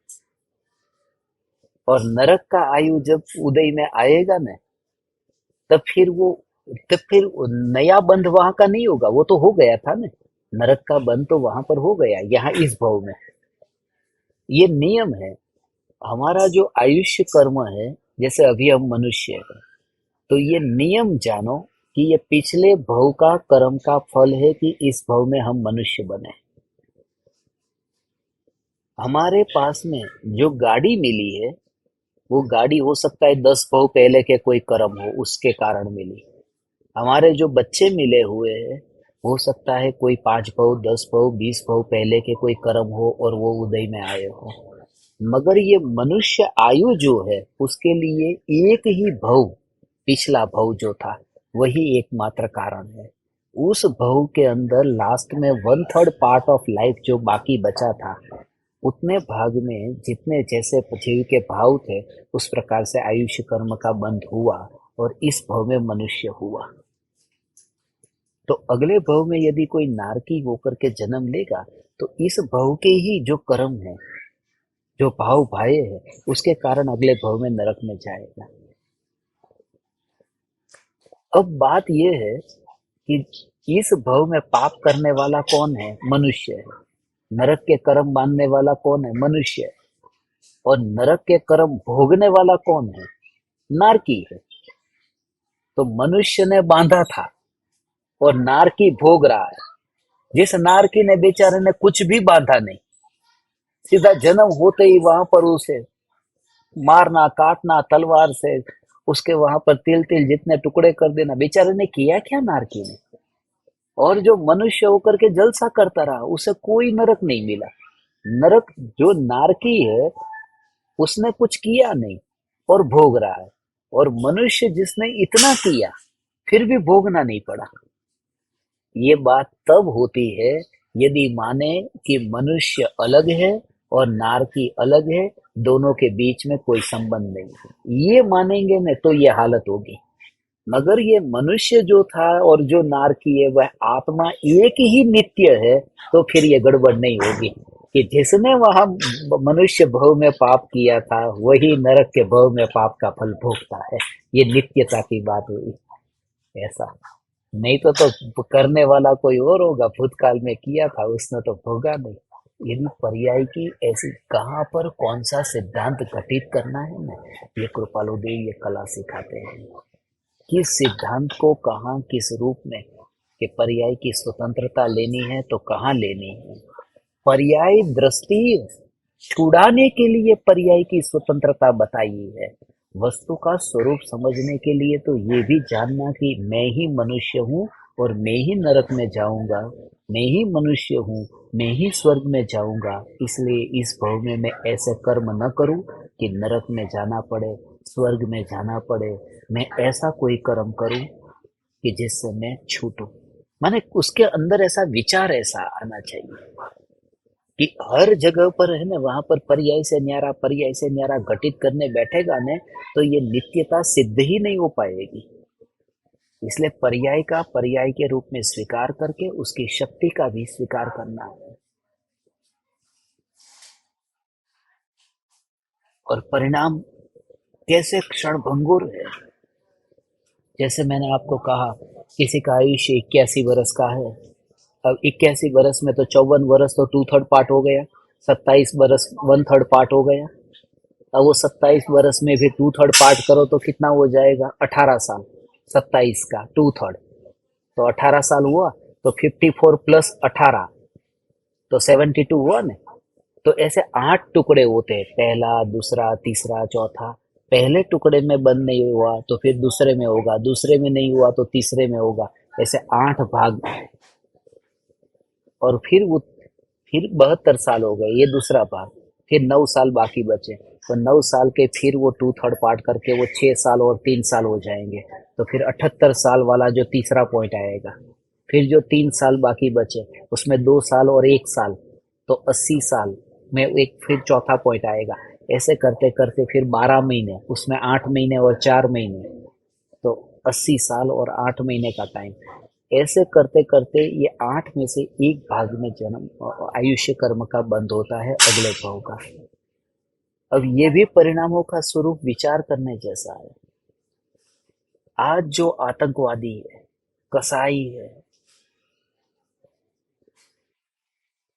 और नरक का आयु जब उदय में आएगा ना, तब फिर वो तब फिर वो नया बंध वहां का नहीं होगा, वो तो हो गया था ना। नरक का बंध तो वहां पर हो गया, यहाँ इस भव में। ये नियम है हमारा जो आयुष्य कर्म है। जैसे अभी हम मनुष्य हैं, तो ये नियम जानो कि ये पिछले भव का कर्म का फल है कि इस भव में हम मनुष्य बने। हमारे पास में जो गाड़ी मिली है, वो गाड़ी हो सकता है 10 भव पहले के कोई कर्म हो उसके कारण मिली। हमारे जो बच्चे मिले हुए हैं, हो सकता है कोई 5 भव, 10 भव, 20 भव पहले के कोई कर्म हो और वो उदय में आए हो। मगर ये मनुष्य आयु जो है, उसके लिए एक ही भव, पिछला भव जो था, वही एकमात्र कारण है। उस भव के अंदर लास्ट में 1/3 पार्ट ऑफ लाइफ जो बाकी बचा था, उतने भाग में जितने जैसे जीव के भाव थे, उस प्रकार से आयुष्य कर्म का बंध हुआ और इस भव में मनुष्य हुआ। तो अगले भव में यदि कोई नारकी होकर के जन्म लेगा, तो इस भव के ही जो कर्म है, जो भाव भाए है, उसके कारण अगले भव में नरक में जाएगा। अब बात यह है कि इस भव में पाप करने वाला कौन है? मनुष्य है। नरक के कर्म बांधने वाला कौन है? मनुष्य है। और नरक के कर्म भोगने वाला कौन है? नारकी है। तो मनुष्य ने बांधा था और नारकी भोग रहा है। जिस नारकी ने बेचारे ने कुछ भी बांधा नहीं, सीधा जन्म होते ही वहां पर उसे मारना, काटना तलवार से, उसके वहां पर तिल तिल जितने टुकड़े कर देना, बेचारे ने किया क्या नारकी ने? और जो मनुष्य होकर के जलसा करता रहा, उसे कोई नरक नहीं मिला। नरक जो नारकी है, उसने कुछ किया नहीं और भोग रहा है। और मनुष्य जिसने इतना किया, फिर भी भोगना नहीं पड़ा। ये बात तब होती है यदि माने कि मनुष्य अलग है और नारकी अलग है, दोनों के बीच में कोई संबंध नहीं है। ये मानेंगे न तो ये हालत होगी। मगर ये मनुष्य जो था और जो नारकी है, वह आत्मा एक ही नित्य है, तो फिर ये गड़बड़ नहीं होगी कि जिसने वहां मनुष्य भव में पाप किया था, वही नरक के भव में पाप का फल भोगता है। ये नित्यता की बात हुई। ऐसा नहीं तो करने वाला कोई और होगा, भूतकाल में किया था उसने तो भोगा नहीं। यदि पर्याय की ऐसी कहाँ पर कौन सा सिद्धांत घटित करना है ना, ये कृपालु देव ये कला सिखाते हैं। किस सिद्धांत को कहाँ किस रूप में, कि पर्याय की स्वतंत्रता लेनी है तो कहाँ लेनी है। पर्याय दृष्टि छुड़ाने के लिए पर्याय की स्वतंत्रता बताई है। वस्तु का स्वरूप समझने के लिए तो ये भी जानना कि मैं ही मनुष्य हूँ और मैं ही नरक में जाऊंगा, मैं ही मनुष्य हूँ मैं ही स्वर्ग में जाऊंगा, इसलिए इस भव में मैं ऐसे कर्म न करूं कि नरक में जाना पड़े, स्वर्ग में जाना पड़े। मैं ऐसा कोई कर्म करूं कि जिससे मैं छूटूं। माने उसके अंदर ऐसा विचार ऐसा आना चाहिए कि हर जगह पर है ना, वहां पर पर्याय से न्यारा घटित करने बैठेगा ने, तो ये नित्यता सिद्ध ही नहीं हो पाएगी। इसलिए पर्याय का पर्याय के रूप में स्वीकार करके उसकी शक्ति का भी स्वीकार करना है। और परिणाम कैसे क्षणभंगुर है। जैसे मैंने आपको कहा, किसी का आयुष्य 81 वर्ष का है। अब 81 वर्ष में तो 54 वर्ष तो 2/3 हो गया, 27 वर्ष 1/3 हो गया। अब वो 27 वर्ष में भी 2/3 करो तो कितना हो जाएगा? 18 साल। 27 का 2/3 तो 18 साल हुआ। तो 54 प्लस 18 तो 72 हुआ ना। तो ऐसे 8 टुकड़े होते हैं, पहला, दूसरा, तीसरा, चौथा। पहले टुकड़े में बंद नहीं हुआ तो फिर दूसरे में होगा, दूसरे में नहीं हुआ तो तीसरे में होगा। ऐसे 8 भाग। और फिर 72 साल हो गए, ये दूसरा भाग। फिर 9 साल बाकी बचे, तो 9 साल के फिर वो 2/3 करके वो 6 साल और 3 साल हो जाएंगे। तो फिर 78 साल वाला जो तीसरा पॉइंट आएगा। फिर जो 3 साल बाकी बचे, उसमें 2 साल और 1 साल, तो 80 साल में एक फिर चौथा पॉइंट आएगा। ऐसे करते करते फिर 12 महीने, उसमें 8 महीने और 4 महीने, तो 80 साल और 8 महीने का टाइम। ऐसे करते करते ये 8 में से एक भाग में जन्म आयुष्य कर्म का बंद होता है, अगले भाव का। अब ये भी परिणामों का स्वरूप विचार करने जैसा है। आज जो आतंकवादी है, कसाई है,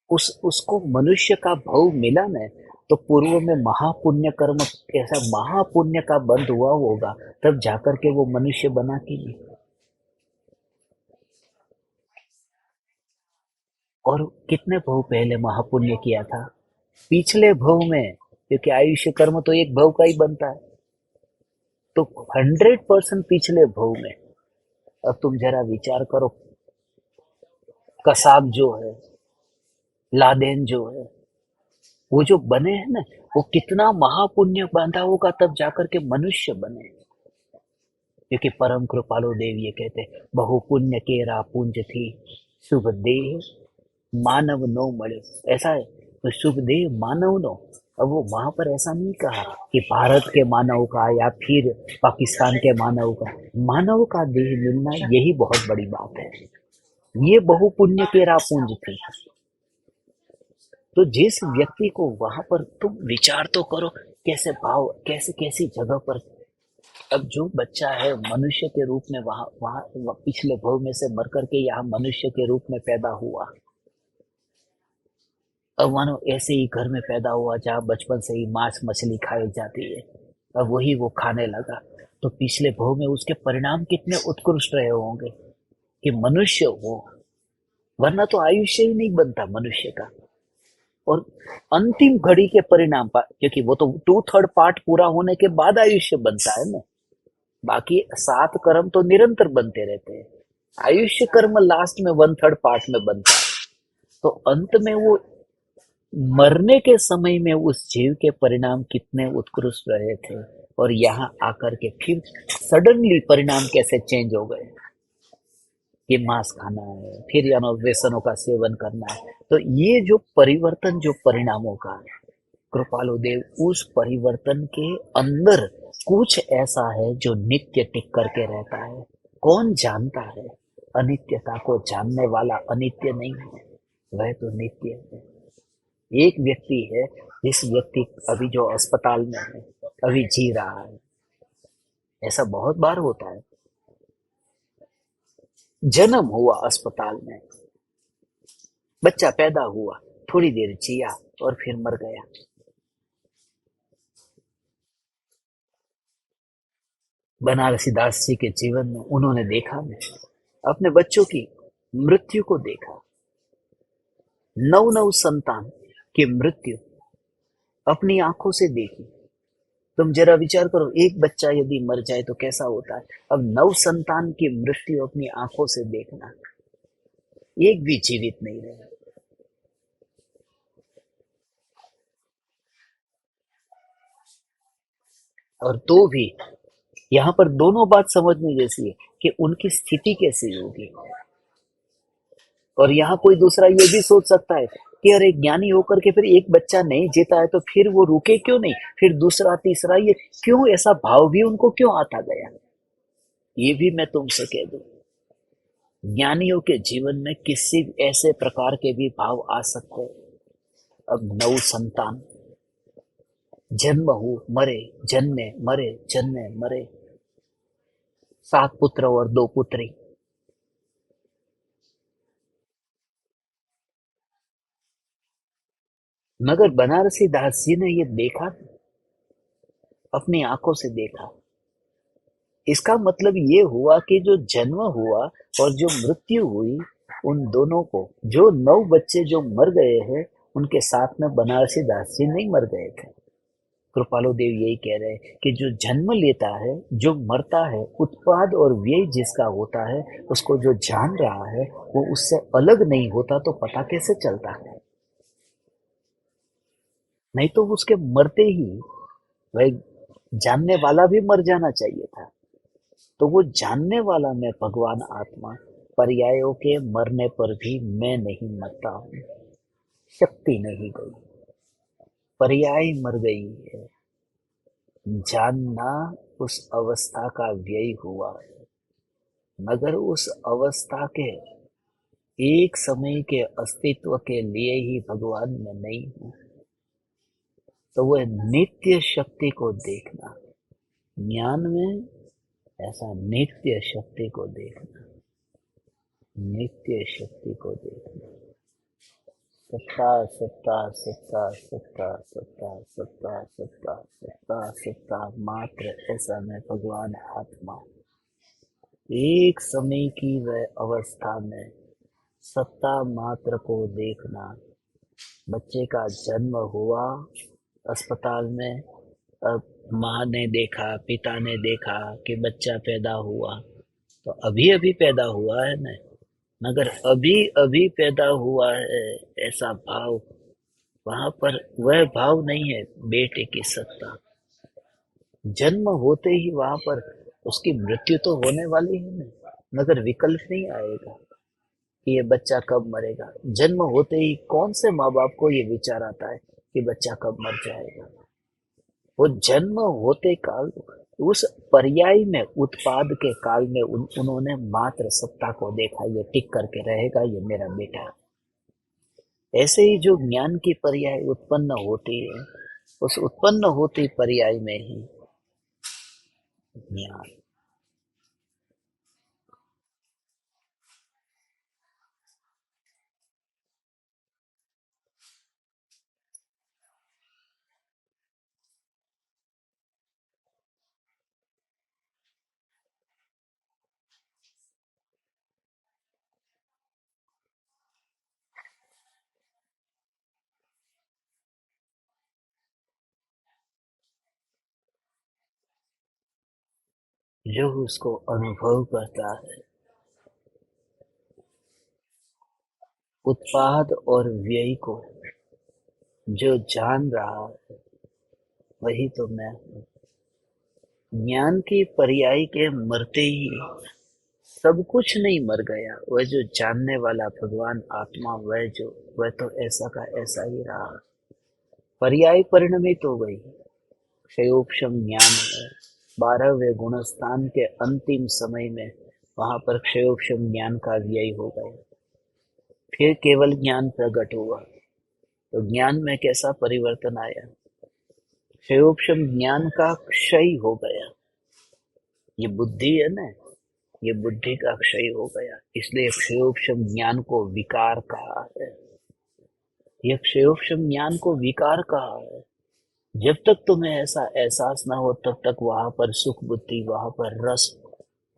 उसको मनुष्य का भाव मिला न, तो पूर्व में महापुण्य कर्म, ऐसा महापुण्य का बंद हुआ होगा, तब जाकर के वो मनुष्य बना कि नहीं। और कितने भव पहले महापुण्य किया था पिछले भव में, क्योंकि आयुष्य कर्म तो एक भव का ही बनता है। तो 100% पिछले भव में। अब तुम जरा विचार करो, कसाब जो है, लादेन जो है, वो जो बने हैं ना, वो कितना महापुण्य बांधा होगा तब जाकर के मनुष्य बने। क्योंकि परम कृपालु देव ये कहते, बहु पुण्य केरा पुंज थी, शुभ देह मानव नो मरे। ऐसा है, तो शुभ देह मानव नो। अब वो वहां पर ऐसा नहीं कहा कि भारत के मानव का या फिर पाकिस्तान के मानव का। मानव का देह मिलना यही बहुत बड़ी बात है। ये बहु पुण्य केरा पुंज थी। तो जिस व्यक्ति को वहां पर, तुम विचार तो करो कैसे भाव, कैसे कैसी जगह पर। अब जो बच्चा है मनुष्य के रूप में, वहां वहां पिछले भव में से मर करके यहाँ मनुष्य के रूप में पैदा हुआ। अब मानो ऐसे ही घर में पैदा हुआ जहाँ बचपन से ही मांस मछली खाई जाती है, अब वही वो खाने लगा। तो पिछले भव में उसके परिणाम कितने उत्कृष्ट रहे होंगे कि मनुष्य हो। वरना तो आयुष्य ही नहीं बनता मनुष्य का। और अंतिम घड़ी के परिणाम पर, क्योंकि वो तो 2/3 पूरा होने के बाद आयुष्य बनता है ना। बाकी 7 कर्म तो निरंतर बनते रहते हैं। आयुष्य कर्म लास्ट में 1/3 में बनता है। तो अंत में वो मरने के समय में उस जीव के परिणाम कितने उत्कृष्ट रहे थे, और यहाँ आकर के फिर सडनली परिणाम कैसे चेंज हो गए कि मांस खाना है, फिर या व्यसनों का सेवन करना है। तो ये जो परिवर्तन, जो परिणामों का है, कृपालु देव उस परिवर्तन के अंदर कुछ ऐसा है जो नित्य टिक करके रहता है। कौन जानता है? अनित्यता को जानने वाला अनित्य नहीं है, वह तो नित्य है। एक व्यक्ति है, जिस व्यक्ति अभी जो अस्पताल में है, अभी जी रहा है। ऐसा बहुत बार होता है। जन्म हुआ अस्पताल में, बच्चा पैदा हुआ, थोड़ी देर जिया और फिर मर गया। बनारसी दास जी के जीवन में उन्होंने देखा, अपने बच्चों की मृत्यु को देखा। 9 संतान की मृत्यु अपनी आंखों से देखी। तुम जरा विचार करो, एक बच्चा यदि मर जाए तो कैसा होता है। अब 9 संतान की मृत्यु अपनी आंखों से देखना, एक भी जीवित नहीं रहे। और तो भी यहाँ पर दोनों बात समझने जैसी है कि उनकी स्थिति कैसी होगी। और यहाँ कोई दूसरा ये भी सोच सकता है कि अरे ज्ञानी होकर के फिर एक बच्चा नहीं जीता है तो फिर वो रुके क्यों नहीं, फिर दूसरा तीसरा, ये क्यों, ऐसा भाव भी उनको क्यों आता गया। ये भी मैं तुमसे कह दूं, ज्ञानियों के जीवन में किसी ऐसे प्रकार के भी भाव आ सकते हैं। अब नव संतान, जन्म हो मरे, जन्मे मरे, जन्मे मरे, 7 पुत्र और 2 पुत्री। मगर बनारसी दास जी ने ये देखा, अपनी आंखों से देखा। इसका मतलब ये हुआ कि जो जन्म हुआ और जो मृत्यु हुई, उन दोनों को, जो 9 बच्चे जो मर गए हैं, उनके साथ में बनारसी दास जी नहीं मर गए थे। कृपालु देव यही कह रहे हैं कि जो जन्म लेता है, जो मरता है, उत्पाद और व्यय जिसका होता है, उसको जो जान रहा है वो उससे अलग नहीं होता, तो पता कैसे चलता है। नहीं तो उसके मरते ही वह जानने वाला भी मर जाना चाहिए था। तो वो जानने वाला में भगवान आत्मा पर्यायों के मरने पर भी मैं नहीं मरता हूँ, शक्ति नहीं गई, पर्याय मर गई है। जानना उस अवस्था का व्यय हुआ है, मगर उस अवस्था के एक समय के अस्तित्व के लिए ही भगवान में नहीं हूँ। तो वह नित्य शक्ति को देखना, ज्ञान में ऐसा नित्य शक्ति को देखना, नित्य शक्ति को देखना, सत्ता सत्ता सत्ता सत्ता सत्ता सत्ता सत्ता सत्ता सत्ता मात्र, ऐसा में भगवान आत्मा एक समय की वह अवस्था में सत्ता मात्र को देखना। बच्चे का जन्म हुआ अस्पताल में, अब माँ ने देखा, पिता ने देखा कि बच्चा पैदा हुआ, तो अभी अभी पैदा हुआ है ना, मगर अभी अभी पैदा हुआ है, ऐसा भाव वहां पर, वह भाव नहीं है बेटे की सत्ता। जन्म होते ही वहां पर उसकी मृत्यु तो होने वाली है ना, मगर विकल्प नहीं आएगा कि ये बच्चा कब मरेगा। जन्म होते ही कौन से माँ बाप को ये विचार आता है कि बच्चा कब मर जाएगा। वो जन्म होते काल, उस पर्याय में, उत्पाद के काल में उन्होंने मात्र सत्ता को देखा, ये टिक करके रहेगा, ये मेरा बेटा। ऐसे ही जो ज्ञान की पर्याय उत्पन्न होती है, उस उत्पन्न होती पर्याय में ही ज्ञान। जो उसको अनुभव करता है, उत्पाद और व्यय को जो जान रहा है, वही तो मैं हूँ। ज्ञान की पर्याय के मरते ही सब कुछ नहीं मर गया, वह जो जानने वाला भगवान आत्मा, वह तो ऐसा का ऐसा ही रहा। पर्याय परिणमित हो गई, क्षयोपशम ज्ञान है। 12वें गुणस्थान के अंतिम समय में वहां पर क्षयोपशम ज्ञान का व्यय हो गया, फिर केवल ज्ञान प्रकट हुआ। तो ज्ञान में कैसा परिवर्तन आया, क्षयोपशम ज्ञान का क्षय हो गया। ये बुद्धि है ना, ये बुद्धि का क्षय हो गया, इसलिए क्षयोपशम ज्ञान को विकार कहा है। ये क्षयोपशम ज्ञान को विकार कहा है। जब तक तुम्हें ऐसा एहसास ना हो, तब तक वहां पर सुख बुद्धि, वहां पर रस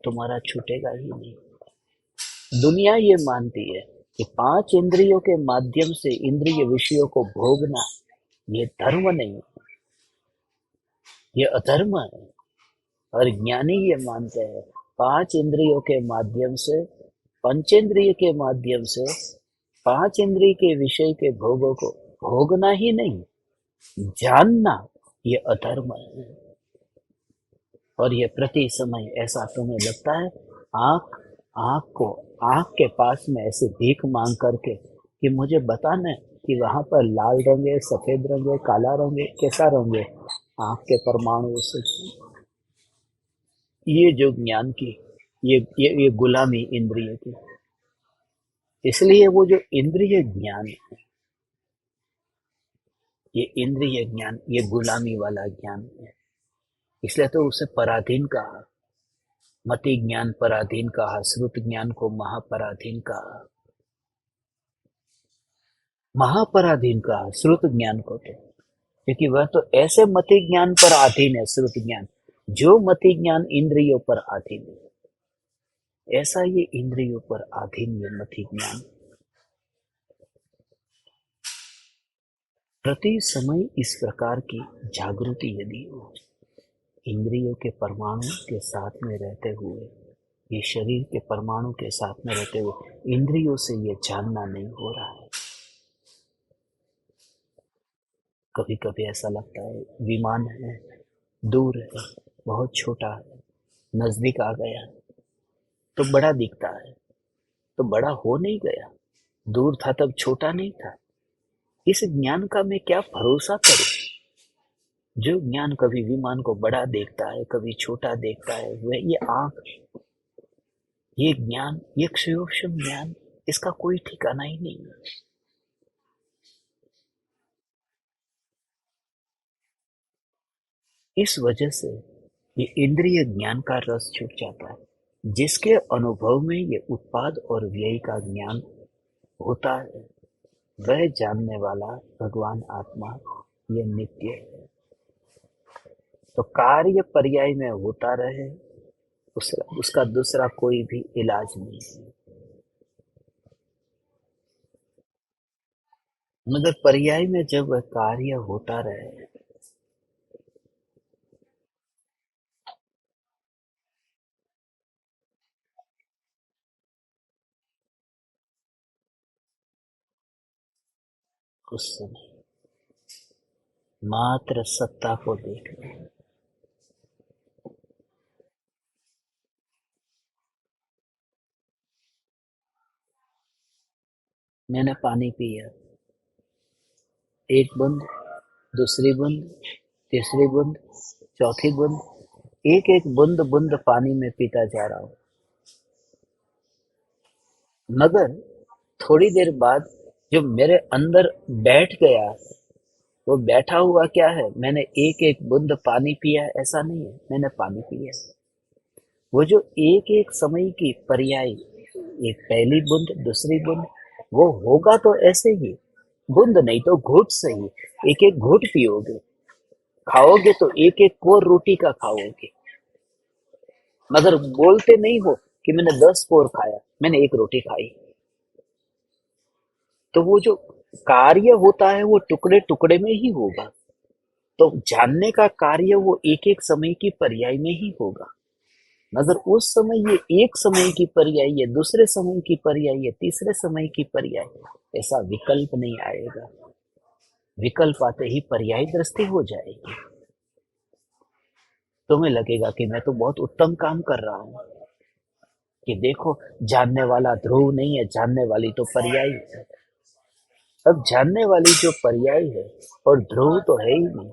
तुम्हारा छूटेगा ही नहीं। दुनिया ये मानती है कि 5 इंद्रियों के माध्यम से इंद्रिय विषयों को भोगना ये धर्म नहीं, ये अधर्म है। और ज्ञानी ये मानते हैं 5 इंद्रियों के माध्यम से, पंचेंद्रिय के माध्यम से 5 इंद्रिय के विषय के भोगों को भोगना ही नहीं, जानना, ये अधर्म है। और ये प्रति समय ऐसा तुम्हें लगता है, आंख आंख को आंख के पास में ऐसे भीख मांग करके कि मुझे बताना कि वहां पर लाल रंग है, सफेद रंग है, काला रंग है, कैसा रंग है, आंख के परमाणु से। ये जो ज्ञान की ये गुलामी इंद्रिय की, इसलिए वो जो इंद्रिय ज्ञान, ये इंद्रिय ज्ञान ये गुलामी वाला ज्ञान है, इसलिए तो उसे पराधीन कहा। मति ज्ञान पराधीन कहा, श्रुत ज्ञान को महापराधीन कहा, महापराधीन कहा श्रुत ज्ञान को तो, क्योंकि वह तो ऐसे मति ज्ञान पर अधीन है, श्रुत ज्ञान जो मति ज्ञान इंद्रियों पर अधीन है, ऐसा ये इंद्रियों पर अधीन ये मति ज्ञान। प्रति समय इस प्रकार की जागृति यदि हो, इंद्रियों के परमाणु के साथ में रहते हुए, ये शरीर के परमाणु के साथ में रहते हुए इंद्रियों से ये जानना नहीं हो रहा है। कभी कभी ऐसा लगता है विमान है, दूर है, बहुत छोटा है, नजदीक आ गया तो बड़ा दिखता है, तो बड़ा हो नहीं गया, दूर था तब छोटा नहीं था। इस ज्ञान का मैं क्या भरोसा करूं? जो ज्ञान कभी विमान को बड़ा देखता है, कभी छोटा देखता है, वह ये आंख, ये ज्ञान, ये क्षयोक्षम ज्ञान, इसका कोई ठिकाना ही नहीं है। इस वजह से ये इंद्रिय ज्ञान का रस छूट जाता है। जिसके अनुभव में ये उत्पाद और व्यय का ज्ञान होता है, वह जानने वाला भगवान आत्मा ये नित्य है। तो कार्य पर्याय में होता रहे, उसका दूसरा कोई भी इलाज नहीं है। मगर पर्याय में जब वह कार्य होता रहे, उस समय मात्र सत्ता को देखना। मैंने पानी पिया, एक बूंद, दूसरी बूंद, तीसरी बूंद, चौथी बूंद, एक एक बूंद बूंद पानी में पीता जा रहा हूं। मगर थोड़ी देर बाद जो मेरे अंदर बैठ गया, वो बैठा हुआ क्या है? मैंने एक एक बूंद पानी पिया ऐसा नहीं है, मैंने पानी पिया। वो जो एक एक समय की पर्याय, एक पहली बूंद, दूसरी बूंद, वो होगा तो ऐसे ही, बूंद नहीं तो घूंट सही, एक एक घूंट पियोगे, खाओगे तो एक एक कोर रोटी का खाओगे, मगर बोलते नहीं हो कि मैंने 10 कोर खाया, मैंने एक रोटी खाई। तो वो जो कार्य होता है वो टुकड़े टुकड़े में ही होगा। तो जानने का कार्य वो एक एक समय की पर्याय में ही होगा, मगर उस समय ये एक समय की पर्याय, ये दूसरे समय की पर्याय, ये तीसरे समय की पर्याय, ऐसा विकल्प नहीं आएगा। विकल्प आते ही पर्याय दृष्टि हो जाएगी। तुम्हें लगेगा कि मैं तो बहुत उत्तम काम कर रहा हूं, कि देखो जानने वाला ध्रुव नहीं है, जानने वाली तो पर्याय है। अब जानने वाली जो पर्याय है और ध्रुव तो है ही नहीं,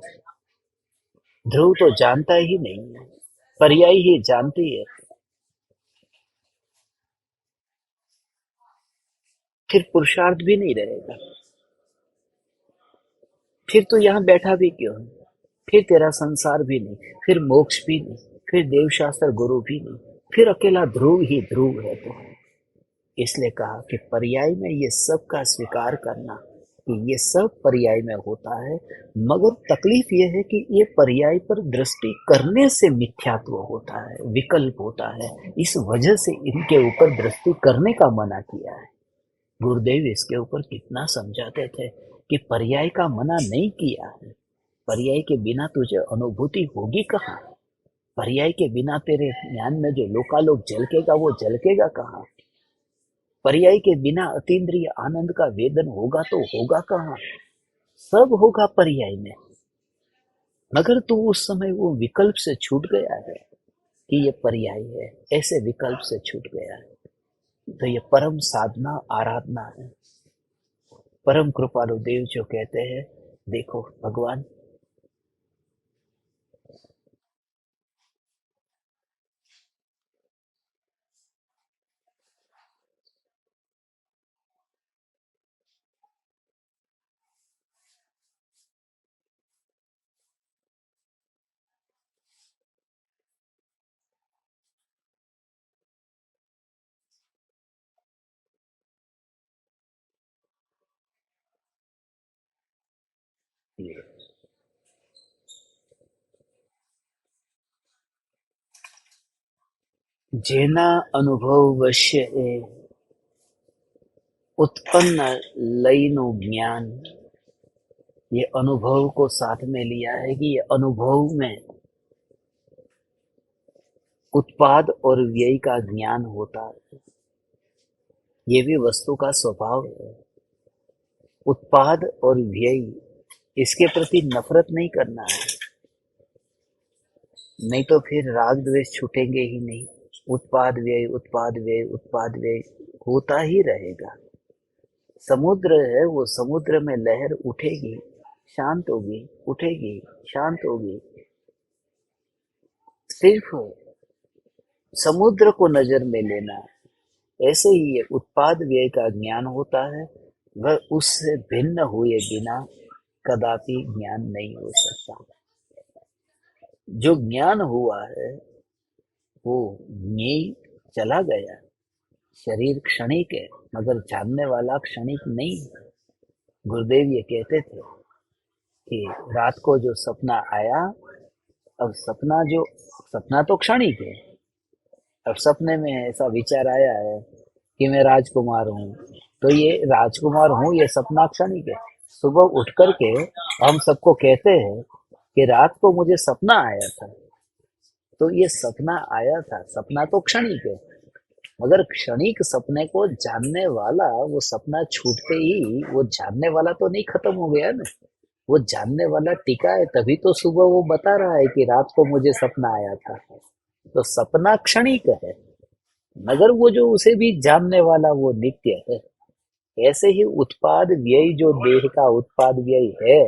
ध्रुव तो जानता ही नहीं है, पर्याय ही जानती है, फिर पुरुषार्थ भी नहीं रहेगा। फिर तो यहाँ बैठा भी क्यों है? फिर तेरा संसार भी नहीं, फिर मोक्ष भी नहीं, फिर देवशास्त्र गुरु भी नहीं, फिर अकेला ध्रुव ही ध्रुव है। तो इसलिए कहा कि पर्याय में ये सब का स्वीकार करना, कि ये सब पर्याय में होता है, मगर तकलीफ ये है कि ये पर्याय पर दृष्टि करने से मिथ्यात्व होता है, विकल्प होता है। इस वजह से इनके ऊपर दृष्टि करने का मना किया है। गुरुदेव इसके ऊपर कितना समझाते थे कि पर्याय का मना नहीं किया है, पर्याय के बिना तुझे अनुभूति होगी कहाँ? पर्याय के बिना तेरे ज्ञान में जो लोकालोक झलकेगा वो झलकेगा कहाँ? पर्याय के बिना अतीन्द्रिय आनंद का वेदन होगा तो होगा कहाँ? सब होगा पर्याय में, मगर तू उस समय वो विकल्प से छूट गया है। कि ये पर्याय है, ऐसे विकल्प से छूट गया है। तो ये परम साधना आराधना है। परम कृपालु देव जो कहते हैं, देखो भगवान, ये जेना अनुभव वश्य ए उत्पन्न लयनु ज्ञान, ये अनुभव को साथ में लिया है कि ये अनुभव में उत्पाद और व्यय का ज्ञान होता है। ये भी वस्तु का स्वभाव है। उत्पाद और व्यय, इसके प्रति नफरत नहीं करना है, नहीं तो फिर राग द्वेष छूटेंगे ही नहीं। उत्पाद व्यय उत्पाद व्यय उत्पाद व्यय होता ही रहेगा। समुद्र है, वो समुद्र में लहर उठेगी, शांत होगी, उठेगी, शांत होगी। सिर्फ समुद्र को नजर में लेना। ऐसे ही ये उत्पाद व्यय का ज्ञान होता है, वह उससे भिन्न हुए बिना कदापि ज्ञान नहीं हो सकता। जो ज्ञान हुआ है वो ज्ञेय चला गया। शरीर क्षणिक है, मगर जानने वाला क्षणिक नहीं है। गुरुदेव ये कहते थे कि रात को जो सपना आया, अब सपना तो क्षणिक है। अब सपने में ऐसा विचार आया है कि मैं राजकुमार हूँ, तो ये राजकुमार हूँ, ये सपना क्षणिक है। सुबह उठ करके हम सबको कहते हैं कि रात को मुझे सपना आया था, तो ये सपना आया था, सपना तो क्षणिक है। मगर क्षणिक सपने को जानने वाला, वो सपना छूटते ही वो जानने वाला तो नहीं खत्म हो गया ना, वो जानने वाला टिका है। तभी तो सुबह वो बता रहा है कि रात को मुझे सपना आया था। तो सपना क्षणिक है, मगर वो जो उसे भी जानने वाला वो नित्य है। ऐसे ही उत्पाद व्यय, जो देह का उत्पाद व्यय है,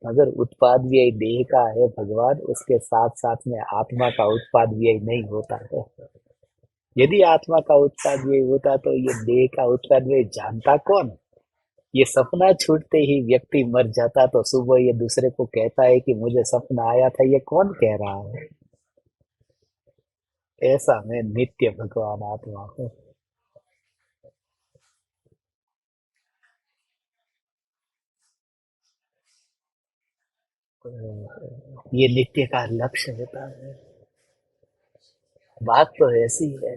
मगर उत्पाद व्यय देह का है भगवान, उसके साथ साथ में आत्मा का उत्पाद व्यय नहीं होता है। यदि आत्मा का उत्पाद व्यय होता तो ये देह का उत्पाद व्यय जानता कौन? ये सपना छूटते ही व्यक्ति मर जाता, तो सुबह ये दूसरे को कहता है कि मुझे सपना आया था, ये कौन कह रहा है? ऐसा मैं नित्य भगवान आत्मा हूँ। ये नित्य का लक्ष्य होता है। बात तो ऐसी है,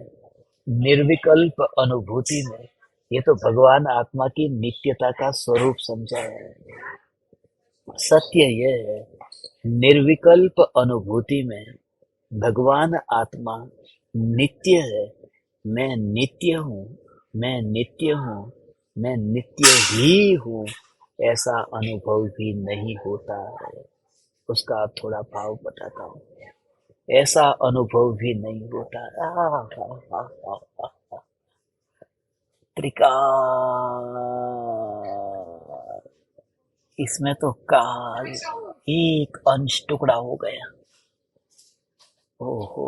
निर्विकल्प अनुभूति में ये तो भगवान आत्मा की नित्यता का स्वरूप समझा है। सत्य ये है, निर्विकल्प अनुभूति में भगवान आत्मा नित्य है। मैं नित्य हूँ, मैं नित्य हूँ, मैं नित्य ही हूँ, ऐसा अनुभव भी नहीं होता है। उसका अब थोड़ा भाव बताता हूँ। ऐसा अनुभव भी नहीं होता। त्रिकाल, इसमें तो काल एक अंश टुकड़ा हो गया। ओ हो।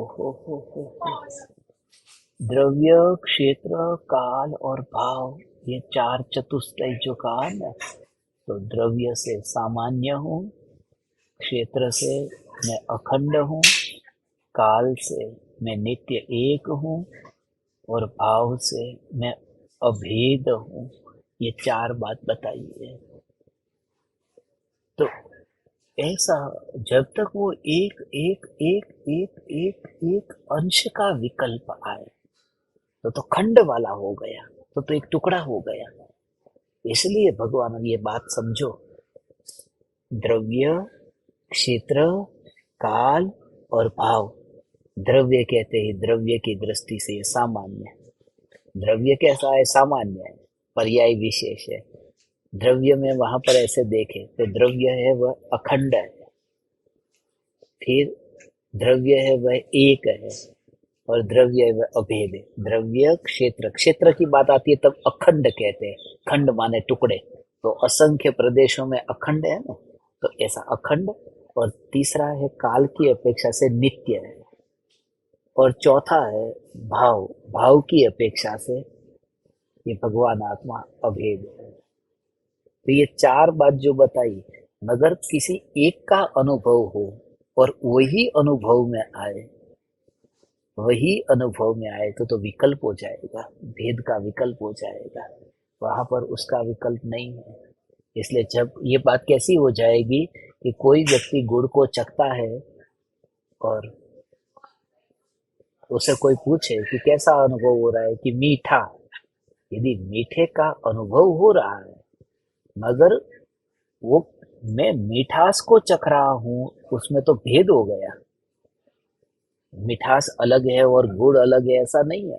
द्रव्य, क्षेत्र, काल और भाव, ये चार चतुष्टय जो कहा ना, तो द्रव्य से सामान्य हूँ, क्षेत्र से मैं अखंड हूँ, काल से मैं नित्य एक हूँ, और भाव से मैं अभेद हूँ। ये चार बात बताई है। तो ऐसा जब तक वो एक एक एक एक एक एक अंश का विकल्प आए, तो खंड वाला हो गया, तो एक टुकड़ा हो गया। इसलिए भगवान ये बात समझो, द्रव्य, क्षेत्र, काल और भाव। द्रव्य कहते हैं, द्रव्य की दृष्टि से ये सामान्य। द्रव्य कैसा है? सामान्य है, पर्याय विशेष है। द्रव्य में वहां पर ऐसे देखे तो द्रव्य है वह अखंड है। फिर द्रव्य है वह एक है, और द्रव्य है वह अभेद है। द्रव्य क्षेत्र, क्षेत्र की बात आती है तब अखंड कहते हैं। खंड माने टुकड़े, तो असंख्य प्रदेशों में अखंड है ना, तो ऐसा अखंड। और तीसरा है काल की अपेक्षा से नित्य है, और चौथा है भाव, भाव की अपेक्षा से ये भगवान आत्मा अभेद है। तो ये चार बात जो बताई, मगर किसी एक का अनुभव हो और वही अनुभव में आए, वही अनुभव में आए तो विकल्प हो जाएगा, भेद का विकल्प हो जाएगा। वहां पर उसका विकल्प नहीं है। इसलिए जब ये बात कैसी हो जाएगी कि कोई व्यक्ति गुड़ को चखता है और उसे कोई पूछे कि कैसा अनुभव हो रहा है, कि मीठा, यदि मीठे का अनुभव हो रहा है, मगर वो मैं मिठास को चख रहा हूँ, उसमें तो भेद हो गया। मिठास अलग है और गुड़ अलग है, ऐसा नहीं है।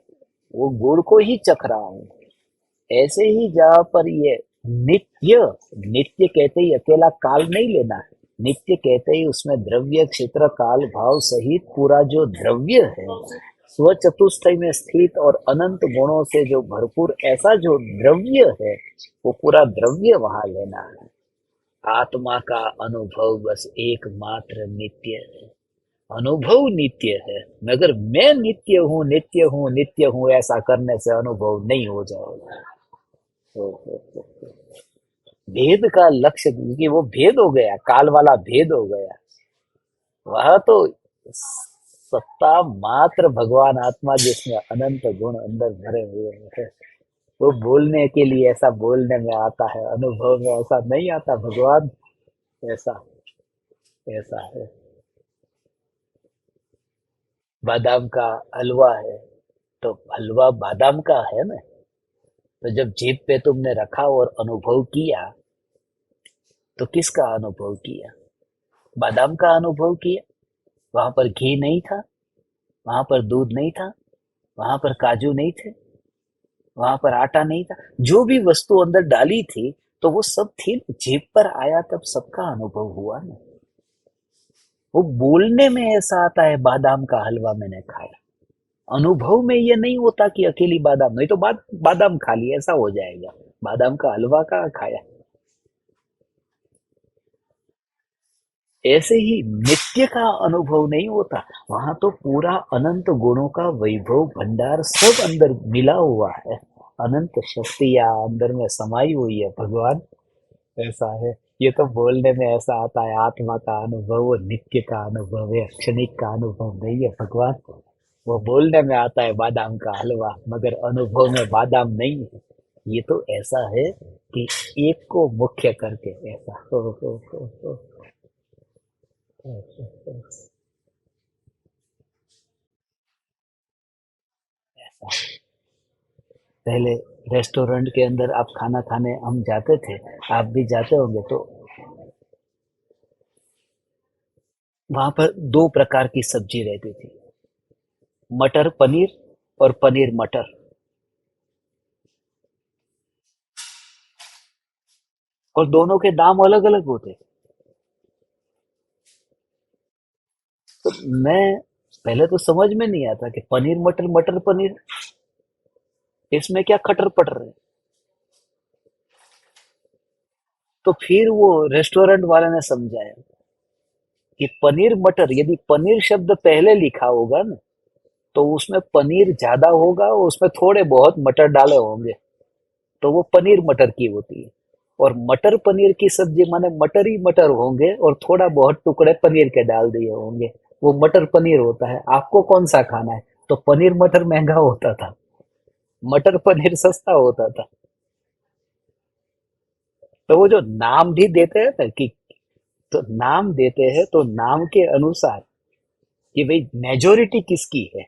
वो गुड़ को ही चख रहा हूँ। ऐसे ही जहाँ पर ये नित्य, नित्य कहते ही अकेला काल नहीं लेना है। नित्य कहते ही उसमें द्रव्य क्षेत्र काल भाव सहित पूरा जो द्रव्य है, स्व चतुष्टय में स्थित और अनंत गुणों से जो भरपूर ऐसा जो द्रव्य है, वो पूरा द्रव्य वहां लेना है। आत्मा का अनुभव बस एकमात्र नित्य है। अनुभव नित्य है, मगर मैं नित्य हूँ, नित्य हूँ, नित्य हूँ, ऐसा करने से अनुभव नहीं हो जाएगा। भेद का लक्ष्य, क्योंकि वो भेद हो गया, काल वाला भेद हो गया। वह तो सत्ता मात्र भगवान आत्मा, जिसमें अनंत गुण अंदर भरे हुए हैं। वो बोलने के लिए ऐसा बोलने में आता है, अनुभव में ऐसा नहीं आता। भगवान ऐसा, ऐसा है। बादाम का हलवा है, तो हलवा बादाम का है ना। तो जब जीभ पे तुमने रखा और अनुभव किया, तो किसका अनुभव किया? बादाम का अनुभव किया। वहां पर घी नहीं था, वहां पर दूध नहीं था, वहां पर काजू नहीं थे, वहां पर आटा नहीं था। जो भी वस्तु अंदर डाली थी, तो वो सब थी। जीभ पर आया तब सबका अनुभव हुआ ना। वो बोलने में ऐसा आता है, बादाम का हलवा मैंने खाया। अनुभव में ये नहीं होता कि अकेली बादाम, नहीं तो बादाम खा ली ऐसा हो जाएगा। बादाम का हलवा का खाया। ऐसे ही नित्य का अनुभव नहीं होता। वहां तो पूरा अनंत गुणों का वैभव भंडार सब अंदर मिला हुआ है। अनंत शक्तियां अंदर में समाई हुई है भगवान। ऐसा है। ये तो बोलने में ऐसा आता है, आत्मा का अनुभव, वो नित्य का अनुभव है, क्षणिक का अनुभव नहीं है भगवान। वो बोलने में आता है बादाम का हलवा, मगर अनुभव में बादाम नहीं है। ये तो ऐसा है कि एक को मुख्य करके ऐसा हो। पहले रेस्टोरेंट के अंदर आप खाना खाने हम जाते थे, आप भी जाते होंगे, तो वहां पर दो प्रकार की सब्जी रहती थी, मटर पनीर और पनीर मटर। और दोनों के दाम अलग अलग होते। तो मैं पहले तो समझ में नहीं आता कि पनीर मटर, मटर पनीर, इसमें क्या खटर पटर है। तो फिर वो रेस्टोरेंट वाले ने समझाया कि पनीर मटर, यदि पनीर शब्द पहले लिखा होगा ना, तो उसमें पनीर ज्यादा होगा और उसमें थोड़े बहुत मटर डाले होंगे, तो वो पनीर मटर की होती है। और मटर पनीर की सब्जी माने मटर ही मटर होंगे और थोड़ा बहुत टुकड़े पनीर के डाल दिए होंगे, वो मटर पनीर होता है। आपको कौन सा खाना है? तो पनीर मटर महंगा होता था, मटर पनीर सस्ता होता था। तो वो जो नाम भी देते हैं ना, कि तो नाम देते हैं तो नाम के अनुसार कि भाई मेजोरिटी किसकी है।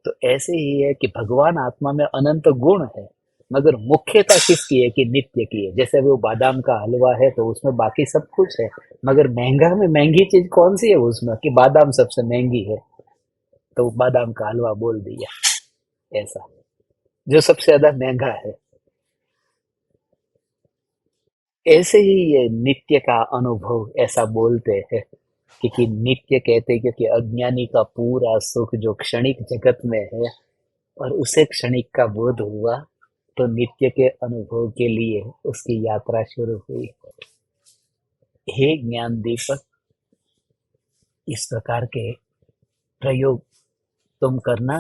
तो ऐसे ही है कि भगवान आत्मा में अनंत गुण है, मगर मुख्यता किसकी है? कि नित्य की है। जैसे वो बादाम का हलवा है, तो उसमें बाकी सब कुछ है, मगर महंगा में महंगी चीज कौन सी है उसमें? कि बादाम सबसे महंगी है, तो बादाम का हलवा बोल दिया। ऐसा जो सबसे ज्यादा महंगा है। ऐसे ही ये नित्य का अनुभव ऐसा बोलते हैं। क्योंकि नित्य कहते हैं, क्योंकि अज्ञानी का पूरा सुख जो क्षणिक जगत में है और उसे क्षणिक का बोध हुआ, तो नित्य के अनुभव के लिए उसकी यात्रा शुरू हुई। हे ज्ञान दीपक, इस प्रकार के प्रयोग तुम करना।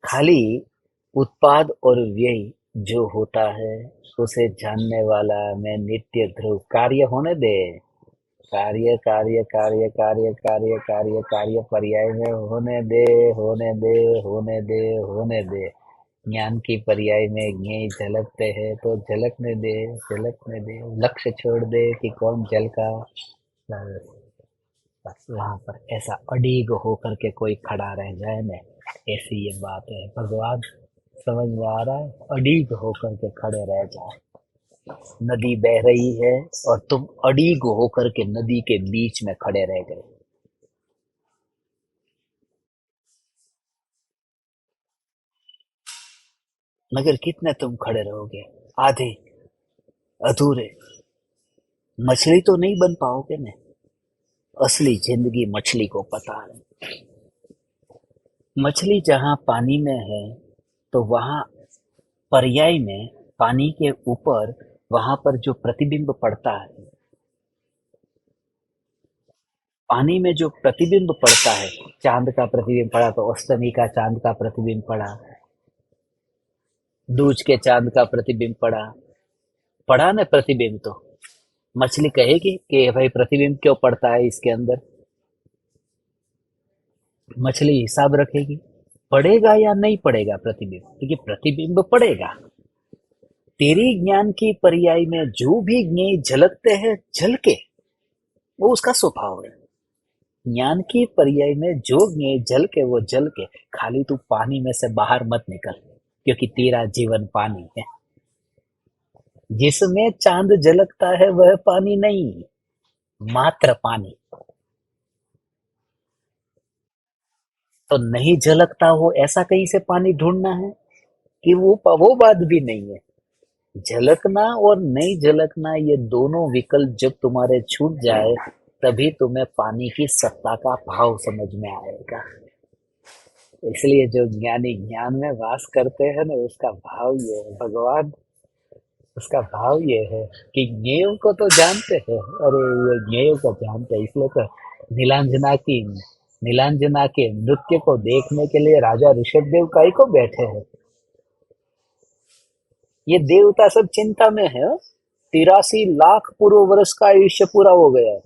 खाली उत्पाद और व्यय जो होता है उसे जानने वाला मैं नित्य ध्रुव। कार्य होने दे। कार्य कार्य कार्य कार्य कार्य कार्य कार्य पर्याय में होने दे, होने दे, होने दे, होने दे। ज्ञान की पर्याय में ज्ञेय झलकते हैं तो झलकने दे, झलकने दे। लक्ष्य छोड़ दे कि कौन जल का। बस वहां पर ऐसा अडीग होकर के कोई खड़ा रह जाए ना, ऐसी ये बात है। भगवान समझ में आ रहा है? अडीग होकर के खड़े रह जाए। नदी बह रही है और तुम अडीग होकर के नदी के बीच में खड़े रह गए। मगर कितने तुम खड़े रहोगे? आधे, अधूरे। मछली तो नहीं बन पाओगे ना। असली जिंदगी मछली को पता है। मछली जहां पानी में है तो वहां पर्याय में पानी के ऊपर वहां पर जो प्रतिबिंब पड़ता है, पानी में जो प्रतिबिंब पड़ता है, चांद का प्रतिबिंब पड़ा तो अष्टमी का चांद का प्रतिबिंब पड़ा, दूज के चांद का प्रतिबिंब पड़ा, पड़ा ना प्रतिबिंब। तो मछली कहेगी कि भाई प्रतिबिंब क्यों पड़ता है इसके अंदर। मछली हिसाब रखेगी, पड़ेगा या नहीं पड़ेगा प्रतिबिंब, क्योंकि प्रतिबिंब पड़ेगा। तेरी ज्ञान की पर्याय में जो भी ज्ञेय झलकते हैं झलके, वो उसका स्वभाव है। ज्ञान की पर्याय में जो ज्ञेय झलके वो झलके। खाली तू पानी में से बाहर मत निकल, क्योंकि तेरा जीवन पानी है। जिसमें चांद झलकता है वह पानी नहीं, मात्र पानी। तो नहीं झलकता हो ऐसा कहीं से पानी ढूंढना है कि वो बात भी नहीं है। झलकना और नहीं झलकना, ये दोनों विकल्प जब तुम्हारे छूट जाए तभी तुम्हें पानी की सत्ता का भाव समझ में आएगा। इसलिए जो ज्ञानी ज्ञान में वास करते हैं ना, उसका भाव ये है भगवान, उसका भाव ये है कि ज्ञेयों को तो जानते हैं। अरे ये ज्ञेयों को जानते हैं, इसलिए तो नीलांजना की नीलांजना के नृत्य को देखने के लिए राजा ऋषभदेव काहे को बैठे हैं। ये देवता सब चिंता में है। 83 लाख पूर्व वर्ष का आयुष्य पूरा हो गया है,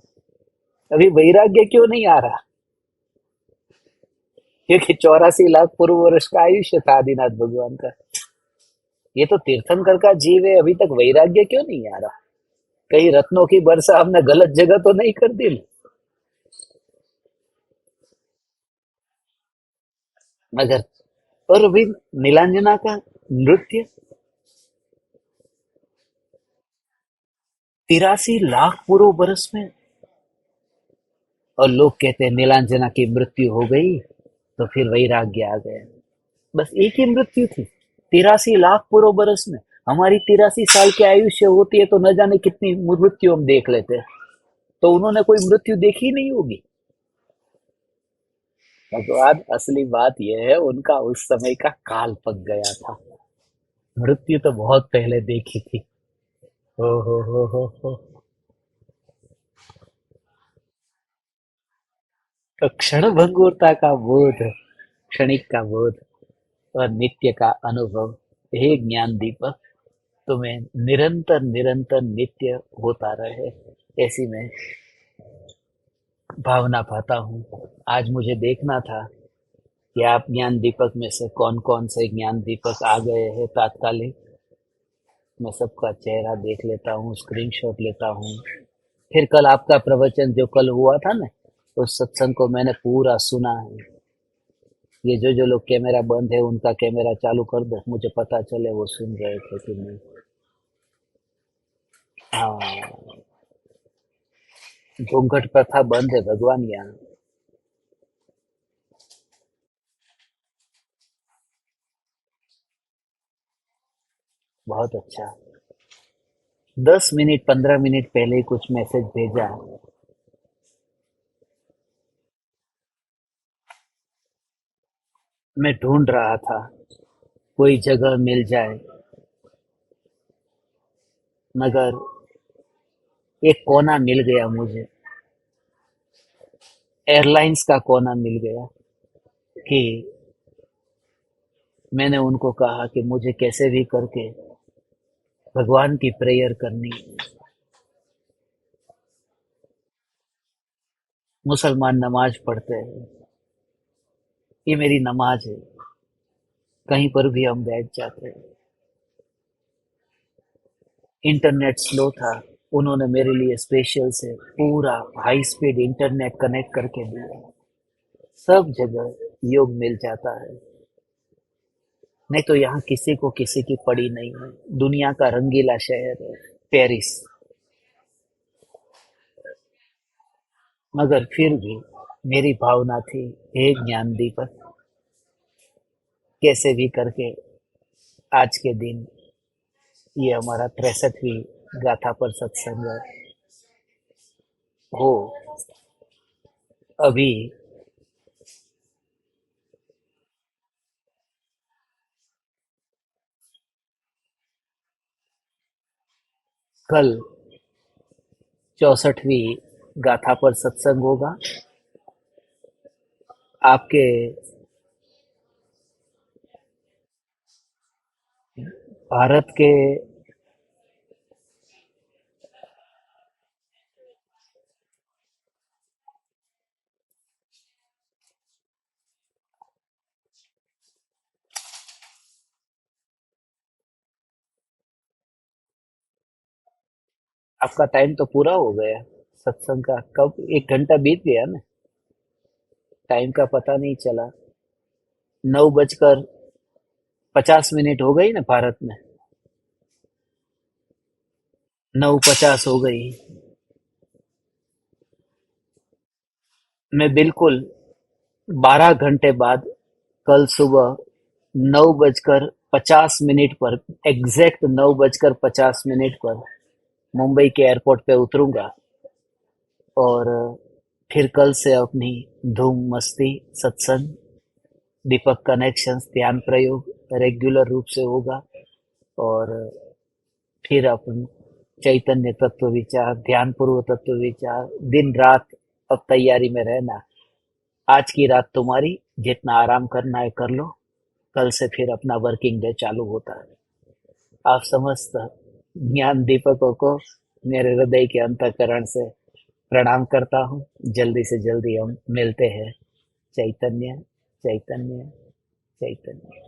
अभी वैराग्य क्यों नहीं आ रहा? क्योंकि 84 लाख पूर्व वर्ष का आयुष्य था आदिनाथ भगवान का। ये तो तीर्थंकर का जीव है, अभी तक वैराग्य क्यों नहीं आ रहा? कहीं रत्नों की वर्षा हमने गलत जगह तो नहीं कर दी? मगर और अभी नीलांजना का नृत्य 83 लाख पूर्व बरस में, और लोग कहते हैं नीलांजना की मृत्यु हो गई तो फिर वैराग्य आ गया। बस एक ही मृत्यु थी 83 लाख पूर्व बरस में। हमारी 83 साल की आयुष्य होती है तो न जाने कितनी मृत्यु हम देख लेते हैं। तो उन्होंने कोई मृत्यु देखी नहीं होगी। भगवान असली बात यह है, उनका उस समय का काल पक गया था। मृत्यु तो बहुत पहले देखी थी। हो। तो क्षण भंगुरता का बोध, क्षणिक का बोध और नित्य का अनुभव, हे ज्ञान दीपक, तुम्हें निरंतर निरंतर नित्य होता रहे, ऐसी मैं भावना पाता हूँ। आज मुझे देखना था कि आप ज्ञान दीपक में से कौन कौन से ज्ञान दीपक आ गए हैं तात्कालिक। मैं सबका चेहरा देख लेता हूँ, स्क्रीनशॉट लेता हूँ। फिर कल आपका प्रवचन जो कल हुआ था ना, उस सत्संग को मैंने पूरा सुना है। ये जो जो लोग कैमरा बंद है उनका कैमरा चालू कर दो, मुझे पता चले वो सुन रहे थे कि नहीं। हाँ, घूंघट प्रथा बंद है भगवान यहाँ। बहुत अच्छा। 10 मिनट 15 मिनट पहले ही कुछ मैसेज भेजा। मैं ढूंढ रहा था कोई जगह मिल जाए, मगर एक कोना मिल गया मुझे, एयरलाइंस का कोना मिल गया कि मैंने उनको कहा कि मुझे कैसे भी करके भगवान की प्रेयर करनी है। मुसलमान नमाज पढ़ते हैं, ये मेरी नमाज है, कहीं पर भी हम बैठ जाते हैं। इंटरनेट स्लो था, उन्होंने मेरे लिए स्पेशल से पूरा हाई स्पीड इंटरनेट कनेक्ट करके दिया। सब जगह योग मिल जाता है, नहीं तो यहाँ किसी को किसी की पड़ी नहीं है। दुनिया का रंगीला शहर है पेरिस, मगर फिर भी मेरी भावना थी, हे ज्ञान दीपक, कैसे भी करके आज के दिन ये हमारा 63वीं गाथा पर सत्संग हो। अभी कल 64वीं गाथा पर सत्संग होगा। आपके भारत के आपका टाइम तो पूरा हो गया सत्संग का, कब 1 घंटा बीत गया ना, टाइम का पता नहीं चला। 9:50 हो गई ना भारत में, 9:50 हो गई। मैं बिल्कुल 12 घंटे बाद कल सुबह 9:50 पर, एग्जैक्ट 9:50 पर मुंबई के एयरपोर्ट पे उतरूंगा और फिर कल से अपनी धूम मस्ती सत्संग दीपक कनेक्शंस ध्यान प्रयोग रेगुलर रूप से होगा। और फिर अपन चैतन्य तत्व विचार, ध्यान पूर्व तत्व विचार, दिन रात अब तैयारी में रहना। आज की रात तुम्हारी, जितना आराम करना है कर लो, कल से फिर अपना वर्किंग डे चालू होता है। आप समस्त ज्ञान दीपकों को मेरे हृदय के अंतःकरण से प्रणाम करता हूँ। जल्दी से जल्दी हम मिलते हैं। चैतन्य चैतन्य चैतन्य।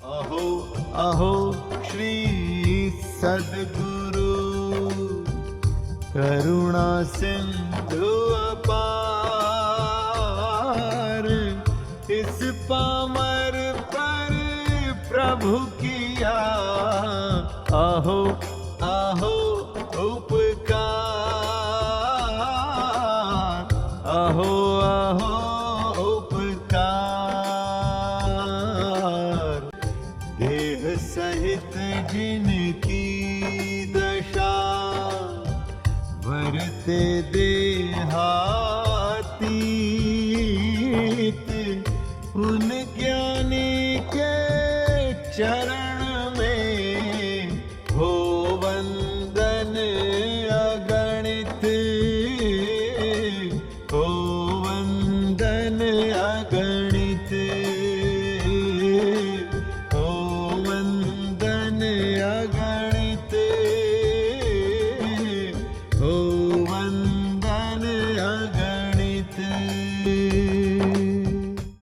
अहो अहो श्री सद्गुरु करुणा सिंधु अपार, इस पामर पर प्रभु किया अहो अहो उपकार, अहो अहो उपकार। देह सहित जिनकी दशा, वरते देहातीत, उन ज्ञानी के चरण में